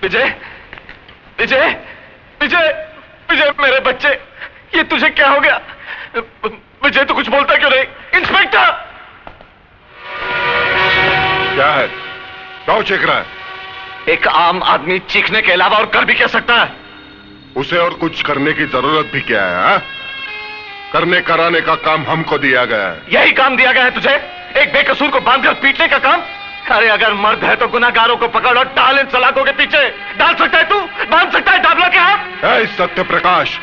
विजय, विजय, विजय, विजय, मेरे बच्चे, ये तुझे क्या हो गया? विजय, तू कुछ बोलता क्यों नहीं? इंस्पेक्टर! क्या है? क्यों चीख रहा है? एक आम आदमी चीखने के अलावा और कर भी क्या सकता है? उसे और कुछ करने की जरूरत भी क्या है? हा? करने कराने का काम हमको दिया गया है। यही काम दिया गया है तुझे? एक बेकसूर को बांधकर पीटने का काम? अरे अगर मर्द है तो गुनाहगारों को पकड़ और डाल इन सलाखों के पीछे। डाल सकता है तू? बांध सकता है डाबला के हाथ? सत्य प्रकाश,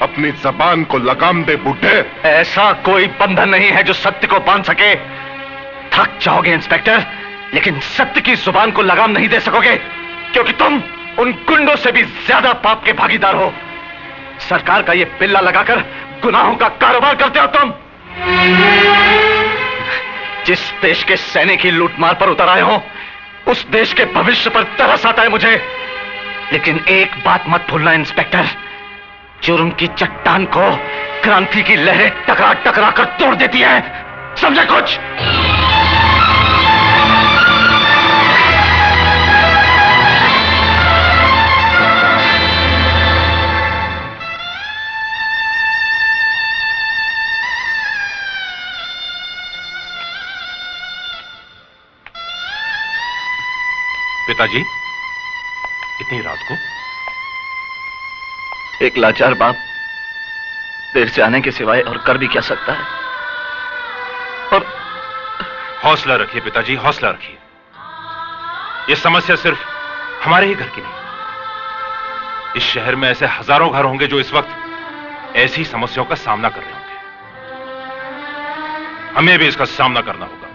अपनी जबान को लगाम दे बुड्ढे। ऐसा कोई बंधन नहीं है जो सत्य को बांध सके। थक जाओगे इंस्पेक्टर, लेकिन सत्य की जुबान को लगाम नहीं दे सकोगे, क्योंकि तुम उन गुंडों से भी ज्यादा पाप के भागीदार हो। सरकार का ये पिल्ला लगाकर गुनाहों का कारोबार करते हो तुम। जिस देश के सैनिक की लूटमार पर उतर आए हो, उस देश के भविष्य पर तरस आता है मुझे। लेकिन एक बात मत भूलना इंस्पेक्टर, जुर्म की चट्टान को क्रांति की लहरें टकरा टकरा कर तोड़ देती है। समझे कुछ? पिताजी, इतनी रात को? एक लाचार बाप देर से आने के सिवाय और कर भी क्या सकता है? और हौसला रखिए पिताजी, हौसला रखिए। यह समस्या सिर्फ हमारे ही घर की नहीं, इस शहर में ऐसे हजारों घर होंगे जो इस वक्त ऐसी समस्याओं का सामना कर रहे होंगे। हमें भी इसका सामना करना होगा,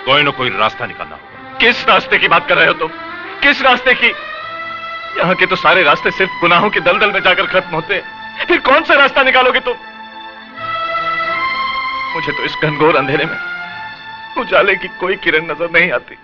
कोई ना कोई रास्ता निकालना होगा। किस रास्ते की बात कर रहे हो तुम? किस रास्ते की? यहां के तो सारे रास्ते सिर्फ गुनाहों की दलदल में जाकर खत्म होते हैं। फिर कौन सा रास्ता निकालोगे तुम? मुझे तो इस घनघोर अंधेरे में उजाले की कोई किरण नजर नहीं आती।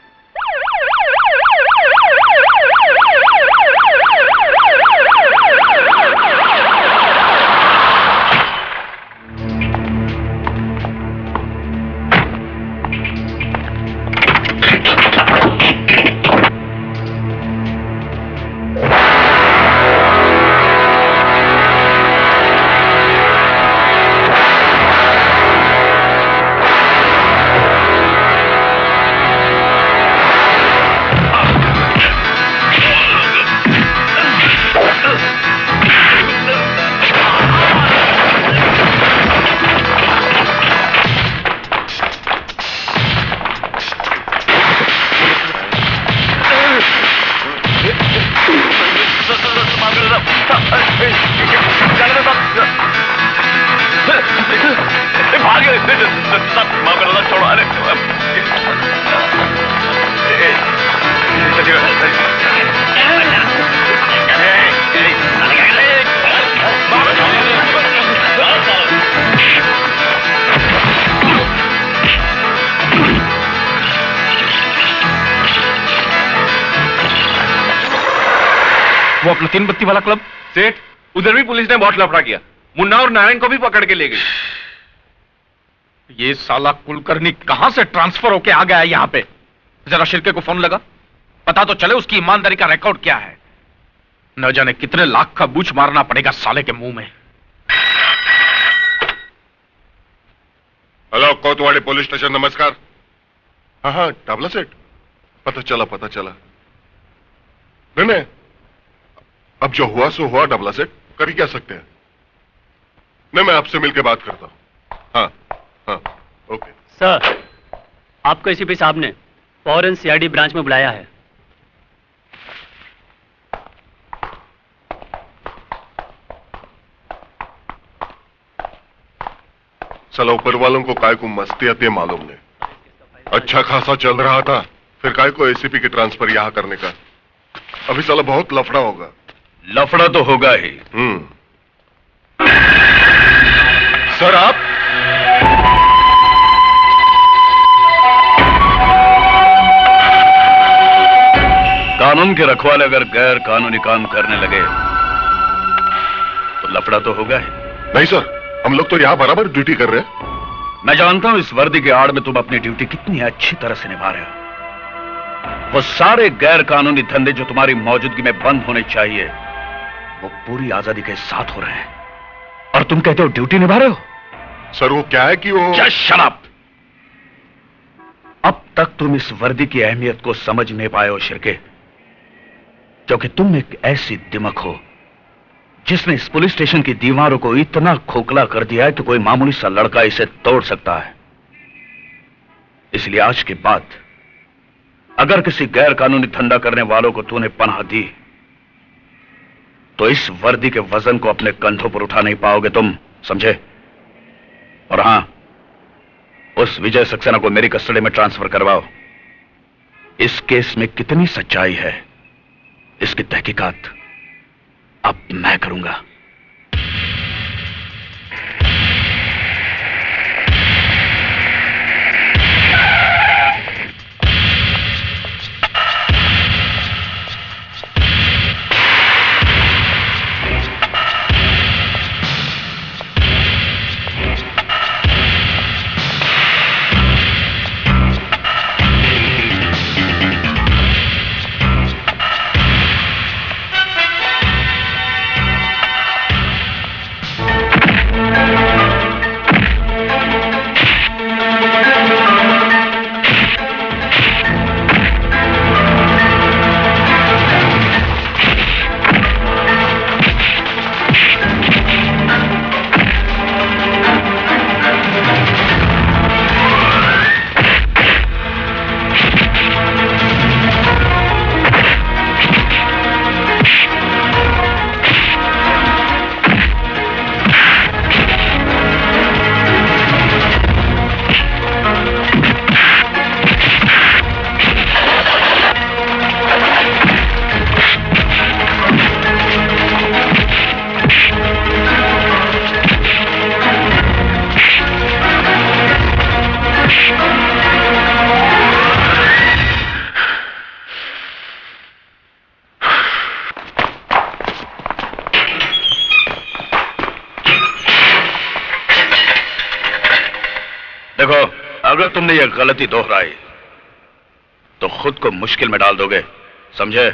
वो अपना 3 बत्ती वाला क्लब? सेठ, उधर भी पुलिस ने बहुत लफड़ा किया। मुन्ना और नारायण को भी पकड़ के ले गई। ये साला कुलकर्णी कहां से ट्रांसफर होके आ गया है यहां पे? जरा शिर्के को फोन लगा, पता तो चले उसकी ईमानदारी का रिकॉर्ड क्या है। न जाने कितने लाख का बूच मारना पड़ेगा साले के मुंह में। हेलो, कोतवाली पुलिस स्टेशन, नमस्कार। हाँ हाँ, टाबला सेठ, पता चला पता चला। नहीं, अब जो हुआ सो हुआ टाबला सेठ, कर ही क्या सकते हैं। नहीं, मैं आपसे मिलकर बात करता हूं। हाँ हाँ, ओके। सर, आपको एसीपी साहब ने फौरन सीआईडी ब्रांच में बुलाया है। साला ऊपर वालों को काय को मस्ती आती है मालूम नहीं। अच्छा खासा चल रहा था, फिर काय को एसीपी की ट्रांसफर यहां करने का। अभी साला बहुत लफड़ा होगा। लफड़ा तो होगा ही। सर, आप कानून के रखवाले अगर गैर कानूनी काम करने लगे तो लफड़ा तो होगा ही। नहीं सर, हम लोग तो यहां बराबर ड्यूटी कर रहे हैं। मैं जानता हूं इस वर्दी के आड़ में तुम अपनी ड्यूटी कितनी अच्छी तरह से निभा रहे हो, वो सारे गैर कानूनी धंधे जो तुम्हारी मौजूदगी में बंद होने चाहिए, वो पूरी आजादी के साथ हो रहे हैं, और तुम कहते हो ड्यूटी निभा रहे हो। सर वो क्या है कि वो Just shut up! अब तक तुम इस वर्दी की अहमियत को समझ नहीं पाए हो शिर्के, क्योंकि तुम एक ऐसी दिमक हो जिसने इस पुलिस स्टेशन की दीवारों को इतना खोखला कर दिया है कि कोई मामूली सा लड़का इसे तोड़ सकता है। इसलिए आज के बाद अगर किसी गैर कानूनी धंधा करने वालों को तूने पनाह दी तो इस वर्दी के वजन को अपने कंधों पर उठा नहीं पाओगे तुम, समझे? और हां, उस विजय सक्सेना को मेरी कस्टडी में ट्रांसफर करवाओ। इस केस में कितनी सच्चाई है, इसकी तहकीकात अब मैं करूंगा। देखो, अगर तुमने यह गलती दोहराई तो खुद को मुश्किल में डाल दोगे, समझे?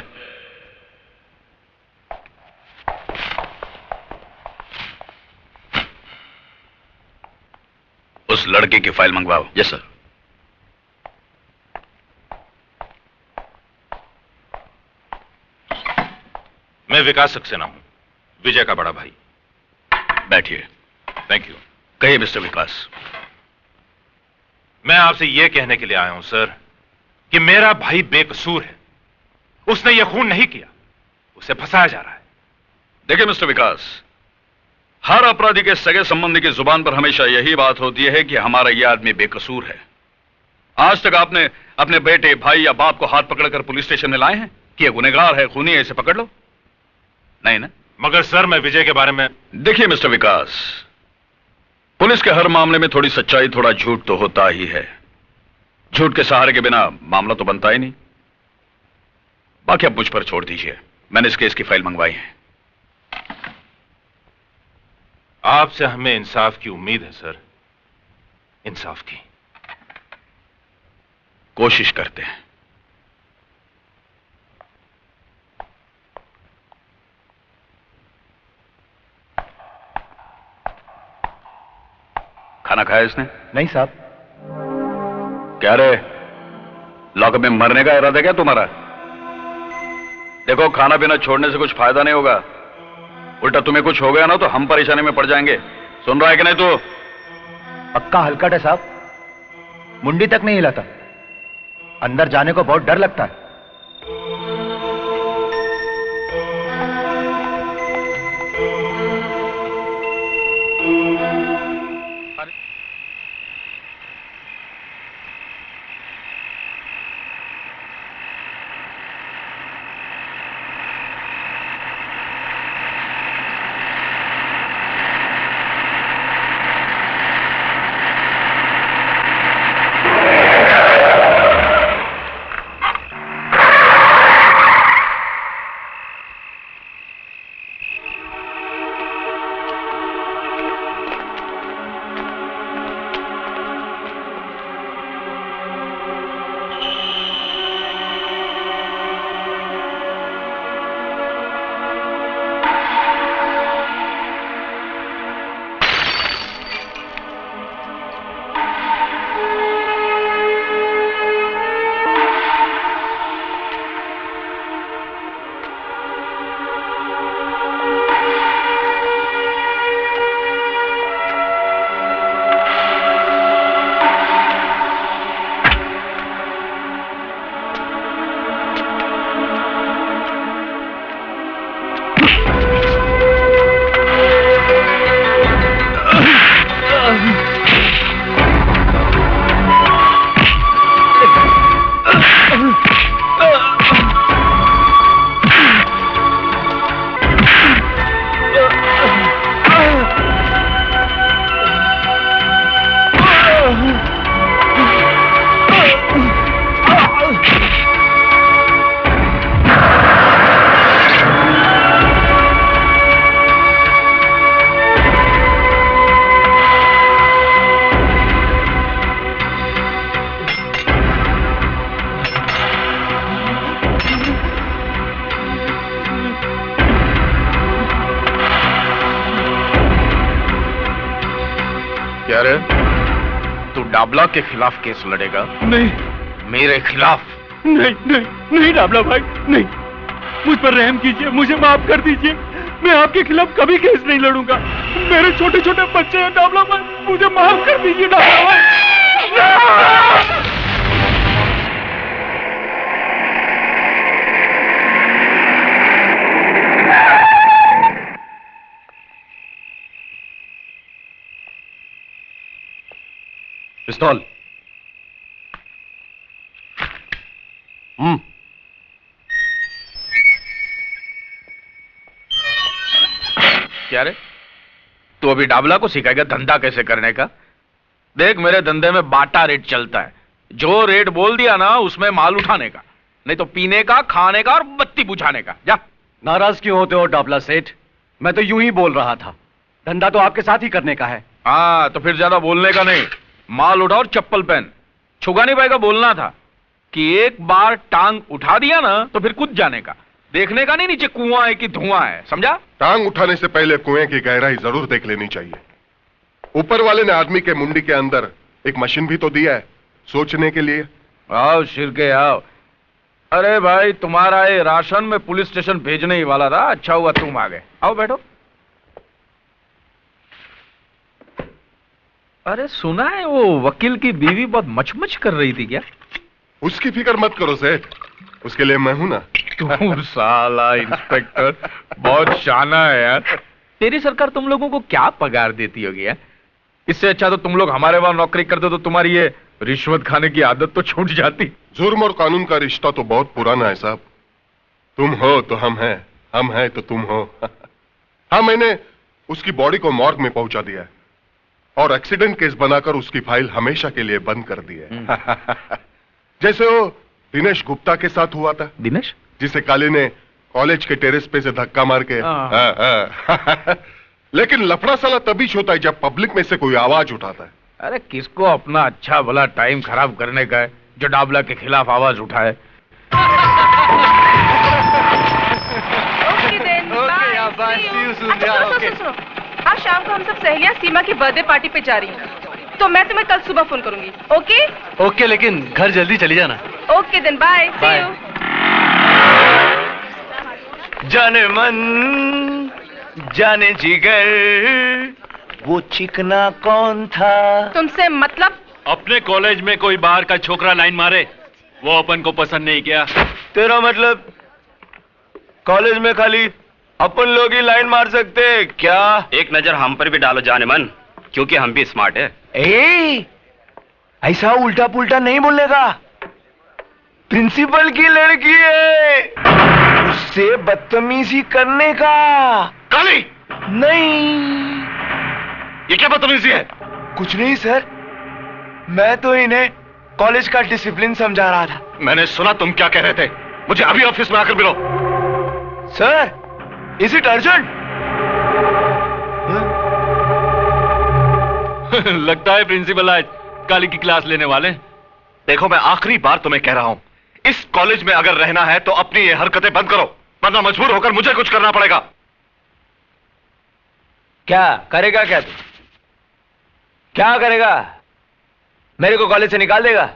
उस लड़की की फाइल मंगवाओ। Yes sir. मैं विकास सक्सेना हूं, विजय का बड़ा भाई। बैठिए। Thank you. कहिए मिस्टर विकास। मैं आपसे यह कहने के लिए आया हूं सर कि मेरा भाई बेकसूर है। उसने यह खून नहीं किया, उसे फंसाया जा रहा है। देखिए मिस्टर विकास, हर अपराधी के सगे संबंधी की जुबान पर हमेशा यही बात होती है कि हमारा यह आदमी बेकसूर है। आज तक आपने अपने बेटे, भाई या बाप को हाथ पकड़कर पुलिस स्टेशन में लाए हैं कि यह गुनहगार है, खूनी है, इसे पकड़ लो? नहीं ना? मगर सर, मैं विजय के बारे में... देखिए मिस्टर विकास, पुलिस के हर मामले में थोड़ी सच्चाई, थोड़ा झूठ तो होता ही है। झूठ के सहारे के बिना मामला तो बनता ही नहीं। बाकी अब मुझ पर छोड़ दीजिए, मैंने इस केस की फाइल मंगवाई है। आपसे हमें इंसाफ की उम्मीद है सर, इंसाफ की। कोशिश करते हैं। खाना खाया इसने? नहीं साहब। क्या रे, लॉकअप में मरने का इरादा क्या तुम्हारा? देखो, खाना पीना छोड़ने से कुछ फायदा नहीं होगा, उल्टा तुम्हें कुछ हो गया ना तो हम परेशानी में पड़ जाएंगे। सुन रहा है कि नहीं तू? पक्का हलकट है साहब, मुंडी तक नहीं हिलाता। अंदर जाने को बहुत डर लगता है। क्या रे? तू डाबला के खिलाफ केस लड़ेगा? नहीं मेरे खिलाफ? नहीं नहीं नहीं डाबला भाई, नहीं। मुझ पर रहम कीजिए, मुझे माफ कर दीजिए। मैं आपके खिलाफ कभी केस नहीं लड़ूंगा। मेरे छोटे छोटे बच्चे हैं डाबला भाई, मुझे माफ कर दीजिए डाबला भाई। पिस्तौल। क्या रे? तू अभी डाबला को सिखाएगा धंधा कैसे करने का? देख, मेरे धंधे में बाटा रेट चलता है। जो रेट बोल दिया ना, उसमें माल उठाने का, नहीं तो पीने का, खाने का और बत्ती बुझाने का। जा। नाराज क्यों होते हो डाबला सेठ? मैं तो यूं ही बोल रहा था, धंधा तो आपके साथ ही करने का है। हाँ, तो फिर ज्यादा बोलने का नहीं। माल उठा और चप्पल पहन। छुगा नहीं पाएगा। बोलना था कि एक बार टांग उठा दिया ना, तो फिर कूद जाने का। देखने का नहीं नीचे कुआं है कि धुआं है, समझा? टांग उठाने से पहले कुएं की गहराई जरूर देख लेनी चाहिए। ऊपर वाले ने आदमी के मुंडी के अंदर एक मशीन भी तो दिया है सोचने के लिए। आओ शिरके आओ। अरे भाई, तुम्हारा ये राशन में पुलिस स्टेशन भेजने ही वाला था। अच्छा हुआ तुम आ गए। आओ बैठो। अरे सुना है वो वकील की बीवी बहुत मचमच कर रही थी क्या? उसकी फिक्र मत करो सेठ, उसके लिए मैं हूं ना। तुम साला इंस्पेक्टर बहुत शाना है यार। तेरी सरकार तुम लोगों को क्या पगार देती होगी यार? इससे अच्छा तो तुम लोग हमारे वहां नौकरी करते तो तुम्हारी ये रिश्वत खाने की आदत तो छूट जाती। जुर्म और कानून का रिश्ता तो बहुत पुराना है साहब। तुम हो तो हम हैं, हम हैं तो तुम हो। हाँ, मैंने उसकी बॉडी को मॉर्ग में पहुंचा दिया है और एक्सीडेंट केस बनाकर उसकी फाइल हमेशा के लिए बंद कर दी है। जैसे वो दिनेश गुप्ता के साथ हुआ था। दिनेश? जिसे काली ने कॉलेज के टेरेस पे से धक्का मार के। लेकिन लफड़ा साला तभी होता है जब पब्लिक में से कोई आवाज उठाता है। अरे किसको अपना अच्छा भला टाइम खराब करने का है जो डाबला के खिलाफ आवाज उठाए? आज शाम को हम सब सहेलियां सीमा की बर्थडे पार्टी पे जा रही हैं, तो मैं तुम्हें कल सुबह फोन करूंगी। ओके? ओके, लेकिन घर जल्दी चली जाना। Okay then, bye. See you. जाने मन जाने जिगर, वो चिकना कौन था? तुमसे मतलब? अपने कॉलेज में कोई बाहर का छोकरा लाइन मारे, वो अपन को पसंद नहीं किया। तेरा मतलब कॉलेज में खाली अपन लोग ही लाइन मार सकते हैं क्या? एक नजर हम पर भी डालो जाने मन, क्योंकि हम भी स्मार्ट है। ऐसा उल्टा पुल्टा नहीं बोलने का। प्रिंसिपल की लड़की है, उससे बदतमीजी करने का। काली! नहीं, ये क्या बदतमीजी है? कुछ नहीं सर, मैं तो इन्हें कॉलेज का डिसिप्लिन समझा रहा था। मैंने सुना तुम क्या कह रहे थे। मुझे अभी ऑफिस में आकर मिलो। Sir, is it urgent? लगता है प्रिंसिपल आज काली की क्लास लेने वाले। देखो, मैं आखिरी बार तुम्हें कह रहा हूं, इस कॉलेज में अगर रहना है तो अपनी ये हरकतें बंद करो, वरना मजबूर होकर मुझे कुछ करना पड़ेगा। क्या करेगा? क्या तू क्या करेगा? मेरे को कॉलेज से निकाल देगा?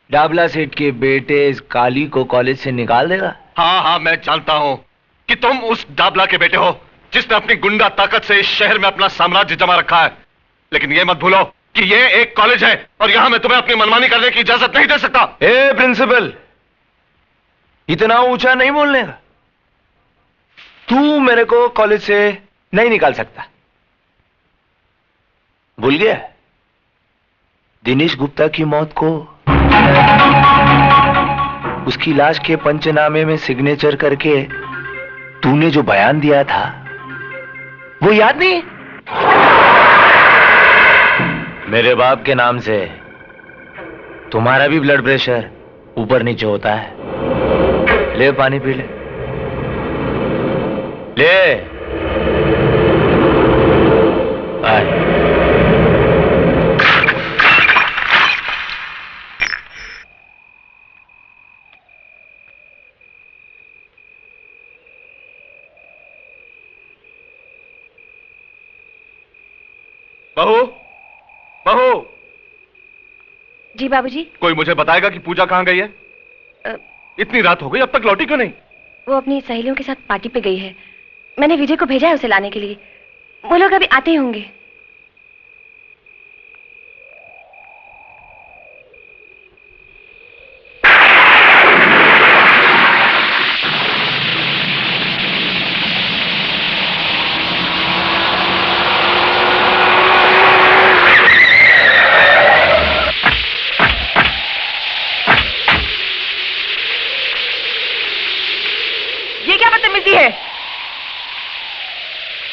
डाबला सेठ के बेटे इस काली को कॉलेज से निकाल देगा? हाँ हाँ, मैं जानता हूं कि तुम उस डाबला के बेटे हो जिसने अपनी गुंडा ताकत से इस शहर में अपना साम्राज्य जमा रखा है। लेकिन यह मत भूलो कि यह एक कॉलेज है और यहां मैं तुम्हें अपनी मनमानी करने की इजाजत नहीं दे सकता। ए प्रिंसिपल, इतना ऊंचा नहीं बोलने का। तू मेरे को कॉलेज से नहीं निकाल सकता। भूल गया दिनेश गुप्ता की मौत को? उसकी लाश के पंचनामे में सिग्नेचर करके तूने जो बयान दिया था, वो याद नहीं? मेरे बाप के नाम से तुम्हारा भी ब्लड प्रेशर ऊपर नीचे होता है। ले पानी पी ले। ले आए। बहू, बहू। जी बाबूजी। कोई मुझे बताएगा कि पूजा कहाँ गई है? इतनी रात हो गई, अब तक लौटी क्यों नहीं? वो अपनी सहेलियों के साथ पार्टी पे गई है। मैंने विजय को भेजा है उसे लाने के लिए। वो लोग अभी आते ही होंगे।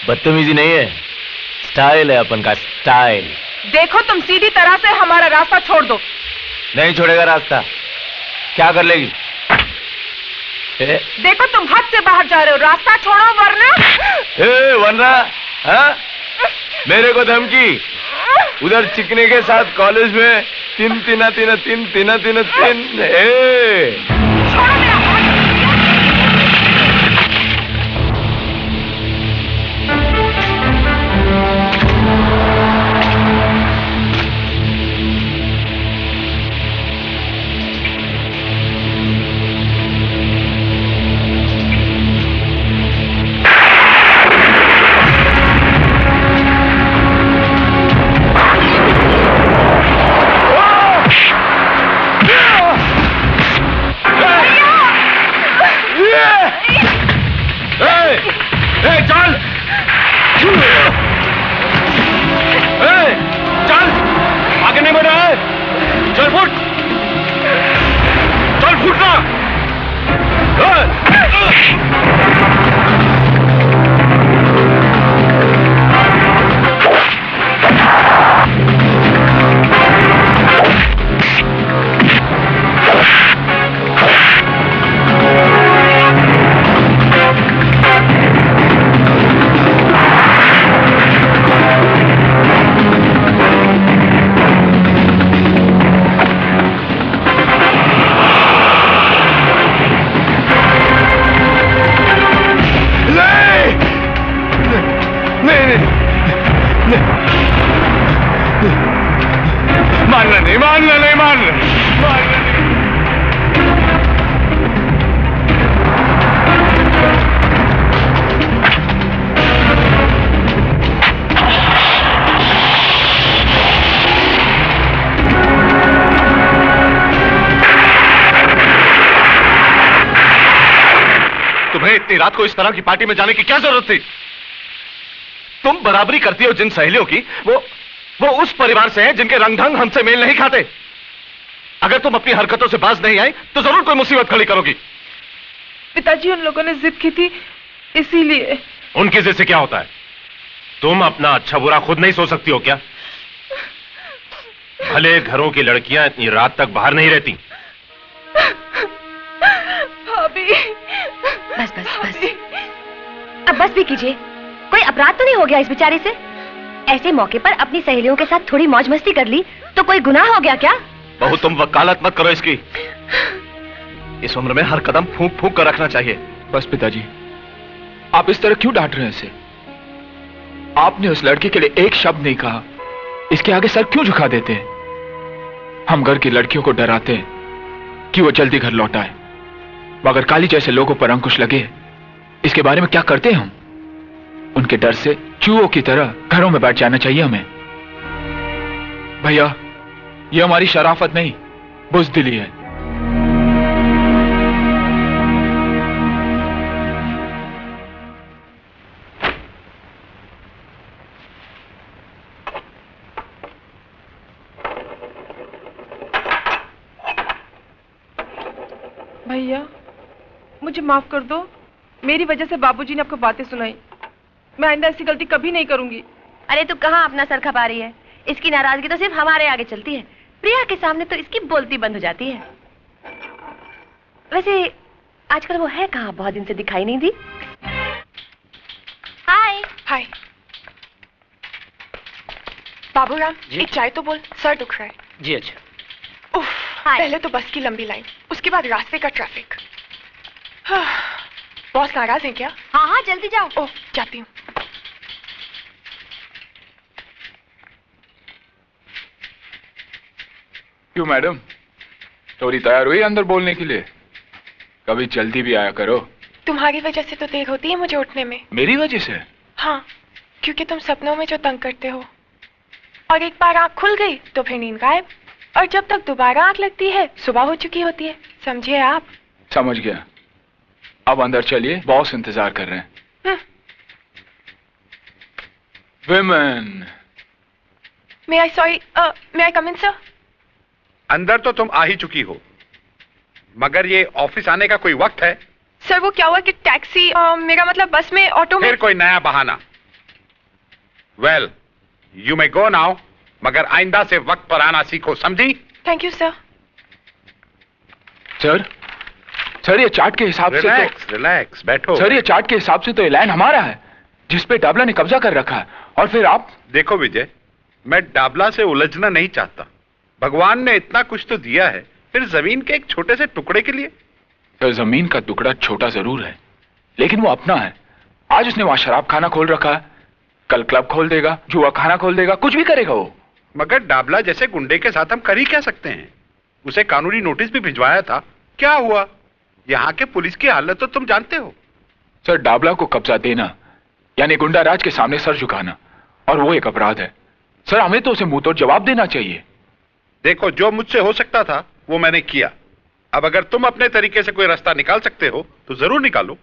बदतमीजी नहीं है, स्टाइल है अपन का, स्टाइल। देखो तुम सीधी तरह से हमारा रास्ता छोड़ दो। नहीं छोड़ेगा रास्ता। क्या कर लेगी? देखो तुम हद से बाहर जा रहे हो, रास्ता छोड़ो वरना। हाँ? मेरे को धमकी? उधर चिकने के साथ कॉलेज में तीन। इतनी रात को इस तरह की पार्टी में जाने की क्या जरूरत थी? तुम बराबरी करती हो जिन सहेलियों की, वो उस परिवार से हैं जिनके रंग ढंग हमसे मेल नहीं खाते। अगर तुम अपनी हरकतों से बाज नहीं आई तो जरूर कोई मुसीबत खड़ी करोगी। पिताजी उन लोगों ने जिद की थी, इसीलिए। उनकी जिद से क्या होता है? तुम अपना अच्छा बुरा खुद नहीं सोच सकती हो क्या? भले घरों की लड़कियां इतनी रात तक बाहर नहीं रहती। भाभी। बस बस बस, अब बस भी कीजिए। कोई अपराध तो नहीं हो गया इस बेचारे से? ऐसे मौके पर अपनी सहेलियों के साथ थोड़ी मौज मस्ती कर ली तो कोई गुनाह हो गया क्या? बहू तुम वकालत मत करो इसकी। इस उम्र में हर कदम फूंक फूंक कर रखना चाहिए। बस पिताजी, आप इस तरह क्यों डांट रहे हैं इसे? आपने उस लड़की के लिए एक शब्द नहीं कहा, इसके आगे सर क्यों झुका देते हैं? हम घर की लड़कियों को डराते हैं कि वो जल्दी घर लौट आए, मगर काली जैसे लोगों पर अंकुश लगे इसके बारे में क्या करते हैं हम? उनके डर से चूहों की तरह घरों में बैठ जाना चाहिए हमें। भैया, ये हमारी शराफत नहीं, बुज़दिली है। भैया मुझे माफ कर दो, मेरी वजह से बाबूजी ने आपको बातें सुनाई। मैं आइंदा ऐसी गलती कभी नहीं करूंगी। अरे तू कहाँ अपना सर खपा रही है? इसकी नाराजगी तो सिर्फ हमारे आगे चलती है, प्रिया के सामने तो इसकी बोलती बंद हो जाती है। वैसे आजकल वो है कहाँ? बहुत दिन से दिखाई नहीं दी। हाय। हाय बाबूराम, एक चाय तो बोल, सर दुख रहा है। जी अच्छा। उफ, पहले तो बस की लंबी लाइन, उसके बाद रास्ते का ट्रैफिक। बॉस नाराज है क्या? हाँ हाँ जल्दी जाओ। ओह जाती हूँ। क्यों मैडम, थोड़ी तैयार हुई अंदर बोलने के लिए? कभी जल्दी भी आया करो। तुम्हारी वजह से तो देर होती है मुझे उठने में। मेरी वजह से? हाँ, क्योंकि तुम सपनों में जो तंग करते हो, और एक बार आंख खुल गई तो फिर नींद गायब, और जब तक दोबारा आंख लगती है सुबह हो चुकी होती है। समझिए आप? समझ गया। अब अंदर चलिए, बॉस इंतजार कर रहे हैं। विमेन। मे आई कम इन सर? अंदर तो तुम आ ही चुकी हो, मगर ये ऑफिस आने का कोई वक्त है? सर वो क्या हुआ कि टैक्सी, मेरा मतलब बस में, ऑटो में। फिर कोई नया बहाना। Well, you may go now, मगर आइंदा से वक्त पर आना सीखो, समझी? Thank you sir. सर ये चार्ट के हिसाब से रिलैक्स बैठो। सर ये चार्ट के हिसाब से तो ये लैंड हमारा है जिसपे डाबला ने कब्जा कर रखा है, और फिर आप। देखो विजय, मैं डाबला से उलझना नहीं चाहता। भगवान ने इतना कुछ तो दिया है, फिर जमीन के एक छोटे से टुकड़े के लिए। सर जमीन का टुकड़ा छोटा जरूर है, लेकिन वो अपना है। आज उसने वहां शराब खाना खोल रखा है, कल क्लब खोल देगा, जुआ खाना खोल देगा, कुछ भी करेगा वो। मगर डाबला जैसे गुंडे के साथ हम कर ही क्या सकते हैं? उसे कानूनी नोटिस भी भिजवाया था, क्या हुआ? यहाँ के पुलिस की हालत तो तुम जानते हो। सर डाबला को कब्जा देना यानी गुंडा राज के सामने सर झुकाना, और वो एक अपराध है। सर हमें तो उसे मुंह तोड़ जवाब देना चाहिए। देखो, जो मुझसे हो सकता था वो मैंने किया। अब अगर तुम अपने तरीके से कोई रास्ता निकाल सकते हो तो जरूर निकालो।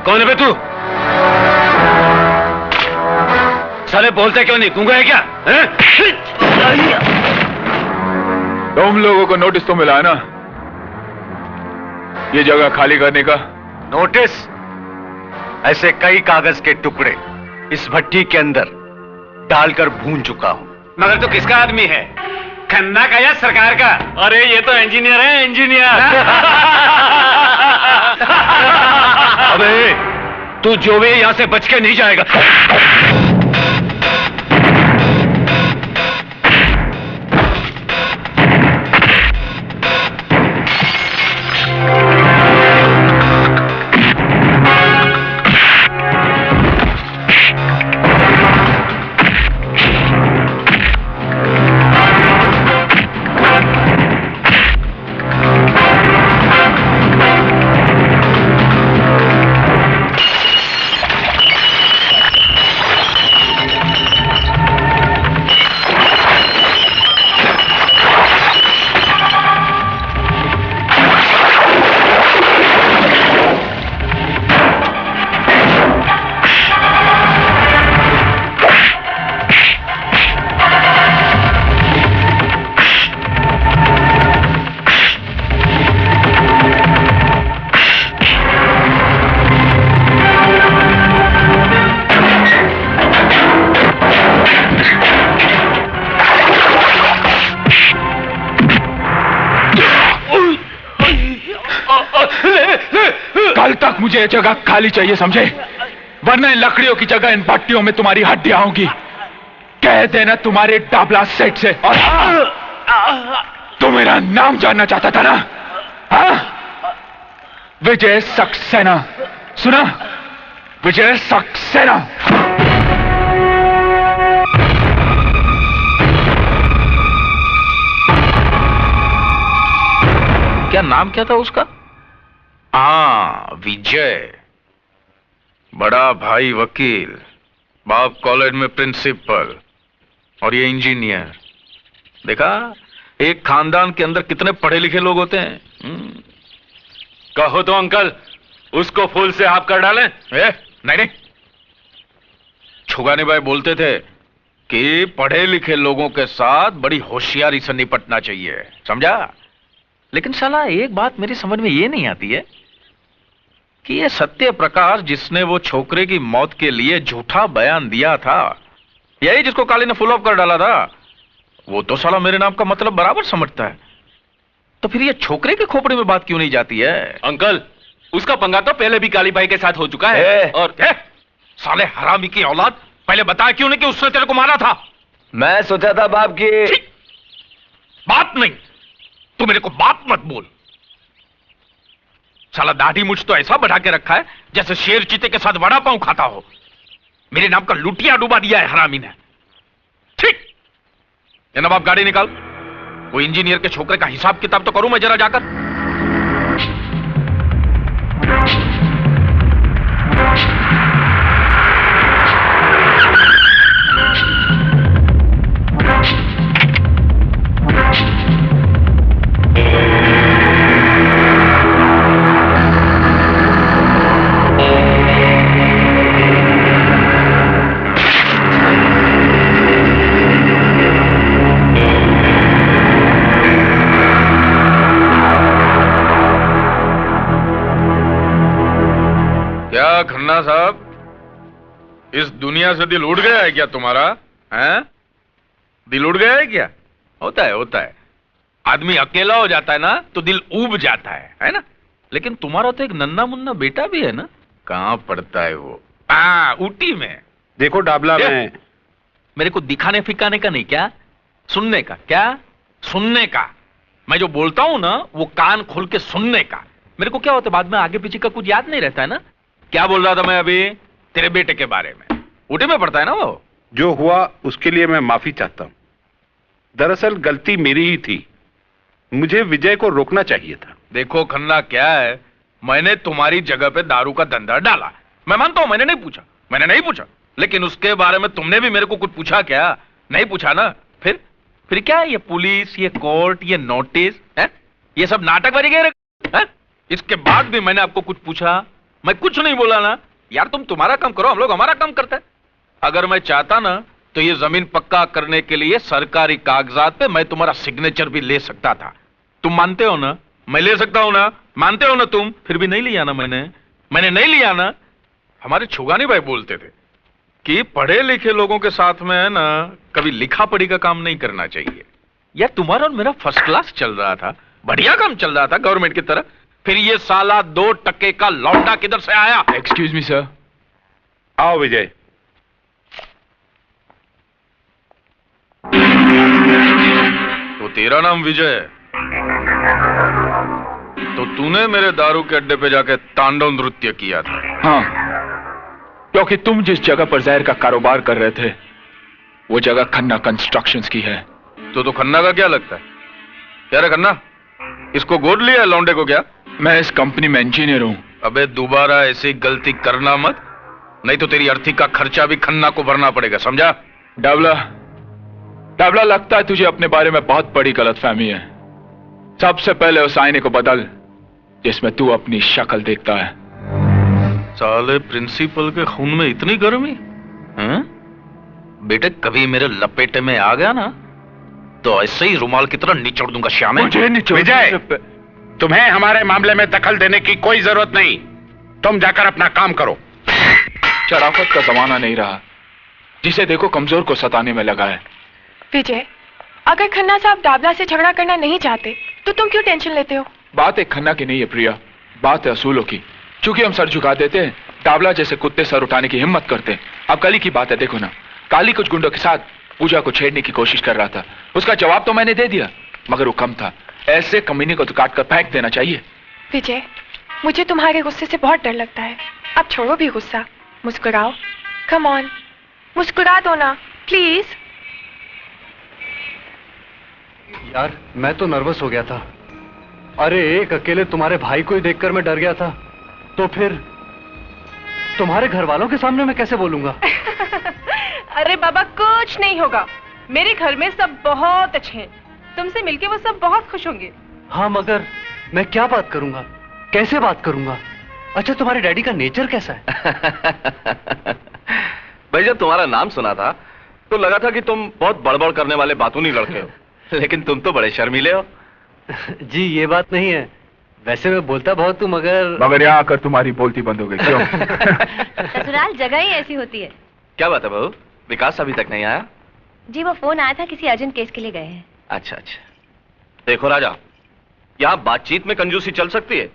कौन है बे तू? साले बोलते क्यों नहीं? गूंगा है क्या? तुम लोगों को नोटिस तो मिला है ना ये जगह खाली करने का? नोटिस? ऐसे कई कागज के टुकड़े इस भट्टी के अंदर डालकर भून चुका हूं। मगर तू किसका आदमी है, खन्ना का या सरकार का? अरे ये तो इंजीनियर है, इंजीनियर। अबे तू जो भी यहां से बच के नहीं जाएगा। मुझे ये जगह खाली चाहिए, समझे? वरना इन लकड़ियों की जगह इन भट्टियों में तुम्हारी हड्डियां होंगी। कह देना तुम्हारे डाबला सेठ से। और तू मेरा नाम जानना चाहता था ना? हाँ? विजय सक्सेना। सुना? विजय सक्सेना। क्या नाम क्या था उसका? हाँ, विजय। बड़ा भाई वकील, बाप कॉलेज में प्रिंसिपल, और ये इंजीनियर। देखा, एक खानदान के अंदर कितने पढ़े लिखे लोग होते हैं। कहो तो अंकल, उसको फूल से आप कर डालें। नहीं, छुगाने भाई बोलते थे कि पढ़े लिखे लोगों के साथ बड़ी होशियारी से निपटना चाहिए, समझा? लेकिन साला एक बात मेरी समझ में ये नहीं आती है कि ये सत्य प्रकाश जिसने वो छोकरे की मौत के लिए झूठा बयान दिया था, यही जिसको काली ने फुल ऑफ कर डाला था, वो तो साला मेरे नाम का मतलब बराबर समझता है। तो फिर ये छोकरे के खोपड़े में बात क्यों नहीं जाती है? अंकल, उसका पंगा तो पहले भी काली भाई के साथ हो चुका है। और साले हरामी की औलाद, पहले बता क्यों नहीं कि उसने तेरे को मारा था? मैं सोचा था बाप की बाप नहीं, तू मेरे को बाप मत बोल। साला दाढ़ी मुझ तो ऐसा बढ़ा के रखा है जैसे शेर चीते के साथ वड़ा पांव खाता हो। मेरे नाम का लुटिया डुबा दिया है हरामी ने। ठीक है नवाब, गाड़ी निकाल। वो इंजीनियर के छोकरे का हिसाब किताब तो करूं मैं जरा जाकर। खन्ना साहब, इस दुनिया से दिल उड़ गया है क्या तुम्हारा? हैं? दिल उड़ गया है क्या? होता है। आदमी अकेला हो जाता है ना तो दिल ऊब जाता है ना? लेकिन तुम्हारा तो एक नन्ना मुन्ना बेटा भी है ना? कहां पढ़ता है वो? ऊटी में। देखो डाबला में मेरे को दिखाने फिकाने का नहीं, क्या सुनने का? क्या सुनने का? मैं जो बोलता हूं ना वो कान खोल के सुनने का। मेरे को क्या होता है बाद में आगे पीछे का कुछ याद नहीं रहता है ना। क्या बोल रहा था मैं अभी? तेरे बेटे के बारे में। ऊटी में पढ़ता है ना वो? जो हुआ उसके लिए मैं माफी चाहता हूं। दरअसल गलती मेरी ही थी, मुझे विजय को रोकना चाहिए था। देखो खन्ना, क्या है, मैंने तुम्हारी जगह पे दारू का धंधा डाला। मैं मानता हूं मैंने नहीं पूछा, लेकिन उसके बारे में तुमने भी मेरे को कुछ पूछा क्या? नहीं पूछा ना। फिर क्या है ये पुलिस, ये कोर्ट, ये नोटिस है, ये सब नाटक बन गए। इसके बाद भी मैंने आपको कुछ पूछा? मैं कुछ नहीं बोला ना। यार तुम तुम्हारा काम करो, हम लोग हमारा काम करते हैं। अगर मैं चाहता ना तो ये जमीन पक्का करने के लिए सरकारी कागजात पे मैं तुम्हारा सिग्नेचर भी ले सकता था। तुम मानते हो ना? मैं ले सकता हूं ना? मानते हो ना तुम? फिर भी नहीं लिया ना मैंने नहीं लिया ना। हमारे छुगानी भाई बोलते थे कि पढ़े लिखे लोगों के साथ में है ना कभी लिखा पढ़ी का काम नहीं करना चाहिए। यार तुम्हारा और मेरा फर्स्ट क्लास चल रहा था, बढ़िया काम चल रहा था गवर्नमेंट की तरफ। फिर ये साला 2 टके का लौंडा किधर से आया? Excuse me sir. आओ विजय। तो तेरा नाम विजय है, तो तूने मेरे दारू के अड्डे पे जाके तांडव नृत्य किया था? हाँ, क्योंकि तुम जिस जगह पर जहर का कारोबार कर रहे थे वो जगह खन्ना कंस्ट्रक्शंस की है। तो खन्ना का क्या लगता है? क्या रे खन्ना, इसको गोद लिया है लौंडे को क्या? मैं इस कंपनी में इंजीनियर हूं। अबे दोबारा ऐसी गलती करना मत, नहीं तो तेरी अर्थी का खर्चा भी खन्ना को भरना पड़ेगा, समझा? डाबला, लगता है तुझे अपने बारे में बहुत बड़ी गलतफहमी है। सबसे पहले उस आईने को बदल जिसमें तू अपनी शक्ल देखता है। साले प्रिंसिपल के खून में इतनी गर्मी? बेटे कभी मेरे लपेटे में आ गया ना तो ऐसे ही रुमाल की तरह निचोड़ दूंगा श्याम। विजय, तुम्हें हमारे मामले में दखल देने की कोई जरूरत नहीं। तुम जाकर अपना काम करो। शराफत का जमाना नहीं रहा, जिसे देखो कमजोर को सताने में लगा है। विजय, अगर खन्ना साहब डाबला से झगड़ा करना नहीं चाहते तो तुम क्यों टेंशन लेते हो? बात एक खन्ना की नहीं है प्रिया, बात है असूलों की। चूंकि हम सर झुका देते हैं, डाबला जैसे कुत्ते सर उठाने की हिम्मत करते हैं। अब कल ही की बात है, देखो ना, काली कुछ गुंडों के साथ पूजा को छेड़ने की कोशिश कर रहा था। उसका जवाब तो मैंने दे दिया, मगर वो कम था। ऐसे कमीने को तो काट कर फेंक देना चाहिए। विजय, मुझे तुम्हारे गुस्से से बहुत डर लगता है। अब छोड़ो भी गुस्सा, मुस्कुराओ। कम ऑन, मुस्कुरा दो ना प्लीज। यार मैं तो नर्वस हो गया था। अरे एक अकेले तुम्हारे भाई को ही देखकर मैं डर गया था, तो फिर तुम्हारे घर वालों के सामने मैं कैसे बोलूंगा? अरे बाबा कुछ नहीं होगा, मेरे घर में सब बहुत अच्छे हैं। तुमसे मिलके वो सब बहुत खुश होंगे। हाँ मगर मैं क्या बात करूंगा, कैसे बात करूंगा? अच्छा तुम्हारे डैडी का नेचर कैसा है? भाई जब तुम्हारा नाम सुना था तो लगा था कि तुम बहुत बड़बड़ करने वाले बातूनी लड़के हो, लेकिन तुम तो बड़े शर्मीले हो। जी ये बात नहीं है, वैसे मैं बोलता बहुत हूँ मगर यहाँ आकर तुम्हारी बोलती बंद हो गई क्यों? ससुराल जगह ही ऐसी होती है। क्या बात है बहू, विकास अभी तक नहीं आया? जी वो फोन आया था, किसी अर्जेंट केस के लिए गए हैं। अच्छा अच्छा। देखो राजा, यहाँ बातचीत में कंजूसी चल सकती है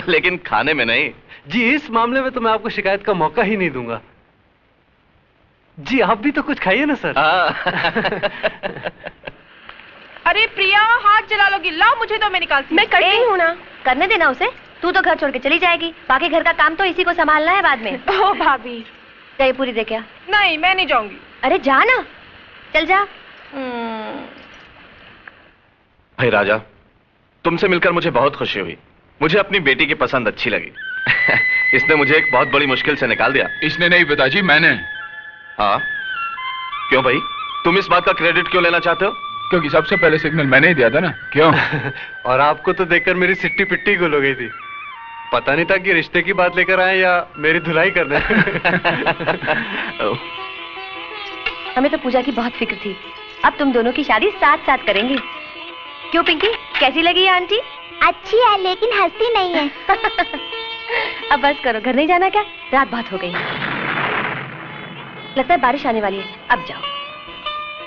लेकिन खाने में नहीं। जी इस मामले में तो मैं आपको शिकायत का मौका ही नहीं दूंगा। जी आप भी तो कुछ खाइए ना सर। अरे प्रिया, हाथ जला लोगी, लाओ मुझे तो मैं निकालती हूँ। मैं करती हूँ ना। करने देना उसे, तू तो घर छोड़ के चली जाएगी, बाकी घर का काम तो इसी को संभालना है बाद में। ओ भाभी, चाय पूरी दे क्या? नहीं, मैं नहीं जाऊंगी। अरे जा ना, चल जा। भाई राजा, तुमसे मिलकर मुझे बहुत खुशी हुई। मुझे अपनी बेटी की पसंद अच्छी लगी। इसने मुझे एक बहुत बड़ी मुश्किल से निकाल दिया। इसने नहीं पिताजी, मैंने। हाँ? क्यों भाई, तुम इस बात का क्रेडिट क्यों लेना चाहते हो? क्योंकि सबसे पहले सिग्नल मैंने ही दिया था ना। क्यों? और आपको तो देखकर मेरी सिट्टी पिट्टी गुल हो गई थी। पता नहीं था कि रिश्ते की बात लेकर आए या मेरी धुलाई करने। हमें तो पूजा की बहुत फिक्र थी। अब तुम दोनों की शादी साथ साथ करेंगे। क्यों पिंकी, कैसी लगी ये आंटी? अच्छी है लेकिन हंसती नहीं है। अब बस करो, घर नहीं जाना क्या? रात बहुत हो गई। लगता है बारिश आने वाली है, अब जाओ।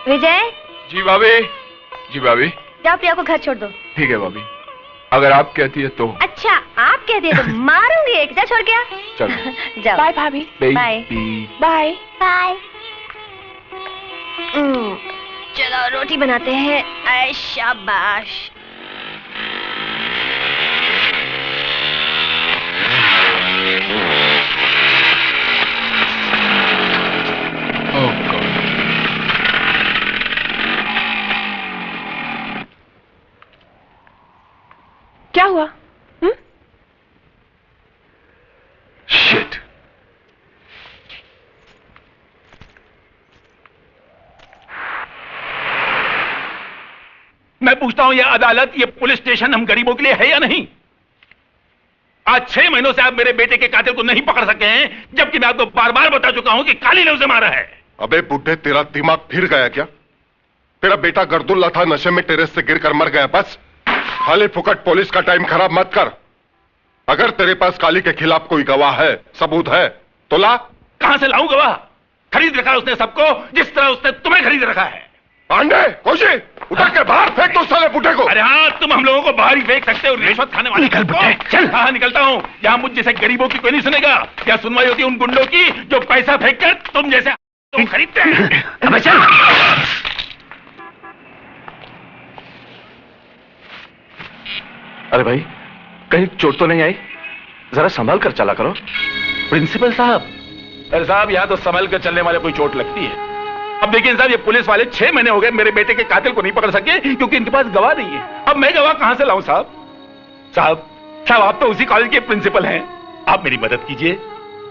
विजय। जी भाभी। जी भाभी। जाओ प्रिया को घर छोड़ दो। ठीक है भाभी, अगर आप कहती है तो। अच्छा, आप कहती है तो मारूंगी एक। जा छोड़ गया। चलो जाओ। बाय भाभी। Bye bye bye. चलो रोटी बनाते हैं। ऐ शाबाश। क्या हुआ? शिट। मैं पूछता हूं, ये अदालत, ये पुलिस स्टेशन हम गरीबों के लिए है या नहीं? आज 6 महीनों से आप मेरे बेटे के कातिल को नहीं पकड़ सके हैं, जबकि मैं आपको बार बार बता चुका हूं कि काली ने उसे मारा है। अबे बुड्ढे, तेरा दिमाग फिर गया क्या? तेरा बेटा गर्दुल्ला था, नशे में टेरेस से गिरकर मर गया। बस खाली फुकट पुलिस का टाइम खराब मत कर। अगर तेरे पास काली के खिलाफ कोई गवाह है, सबूत है, तो ला। कहां से लाऊं गवाह? खरीद रखा है उसने सबको, जिस तरह उसने तुम्हें खरीद रखा है। पांडे, कोशी, उठा के बाहर फेंक दो साले बुड्ढे को। अरे हाँ, तुम हम लोगों को बाहर ही फेंक सकते हो, रिश्वत खाने वाले। निकल बुड्ढे, चल। हाँ, निकलता हूँ। यहाँ मुझ जैसे गरीबों की कोई नहीं सुनेगा। क्या सुनवाई होती है उन गुंडों की जो पैसा फेंक कर तुम जैसे तुम खरीदते हैं। अबे चल। अरे भाई, कहीं चोट तो नहीं आई? जरा संभाल कर चला करो। प्रिंसिपल साहब। अरे साहब, यहाँ तो संभल कर चलने वाले कोई चोट लगती है। अब देखिए साहब, ये पुलिस वाले 6 महीने हो गए मेरे बेटे के कातिल को नहीं पकड़ सके क्योंकि इनके पास गवाह नहीं है। अब मैं गवाह कहां से लाऊं साहब? साहब, आप तो उसी कॉलेज के प्रिंसिपल हैं, आप मेरी मदद कीजिए।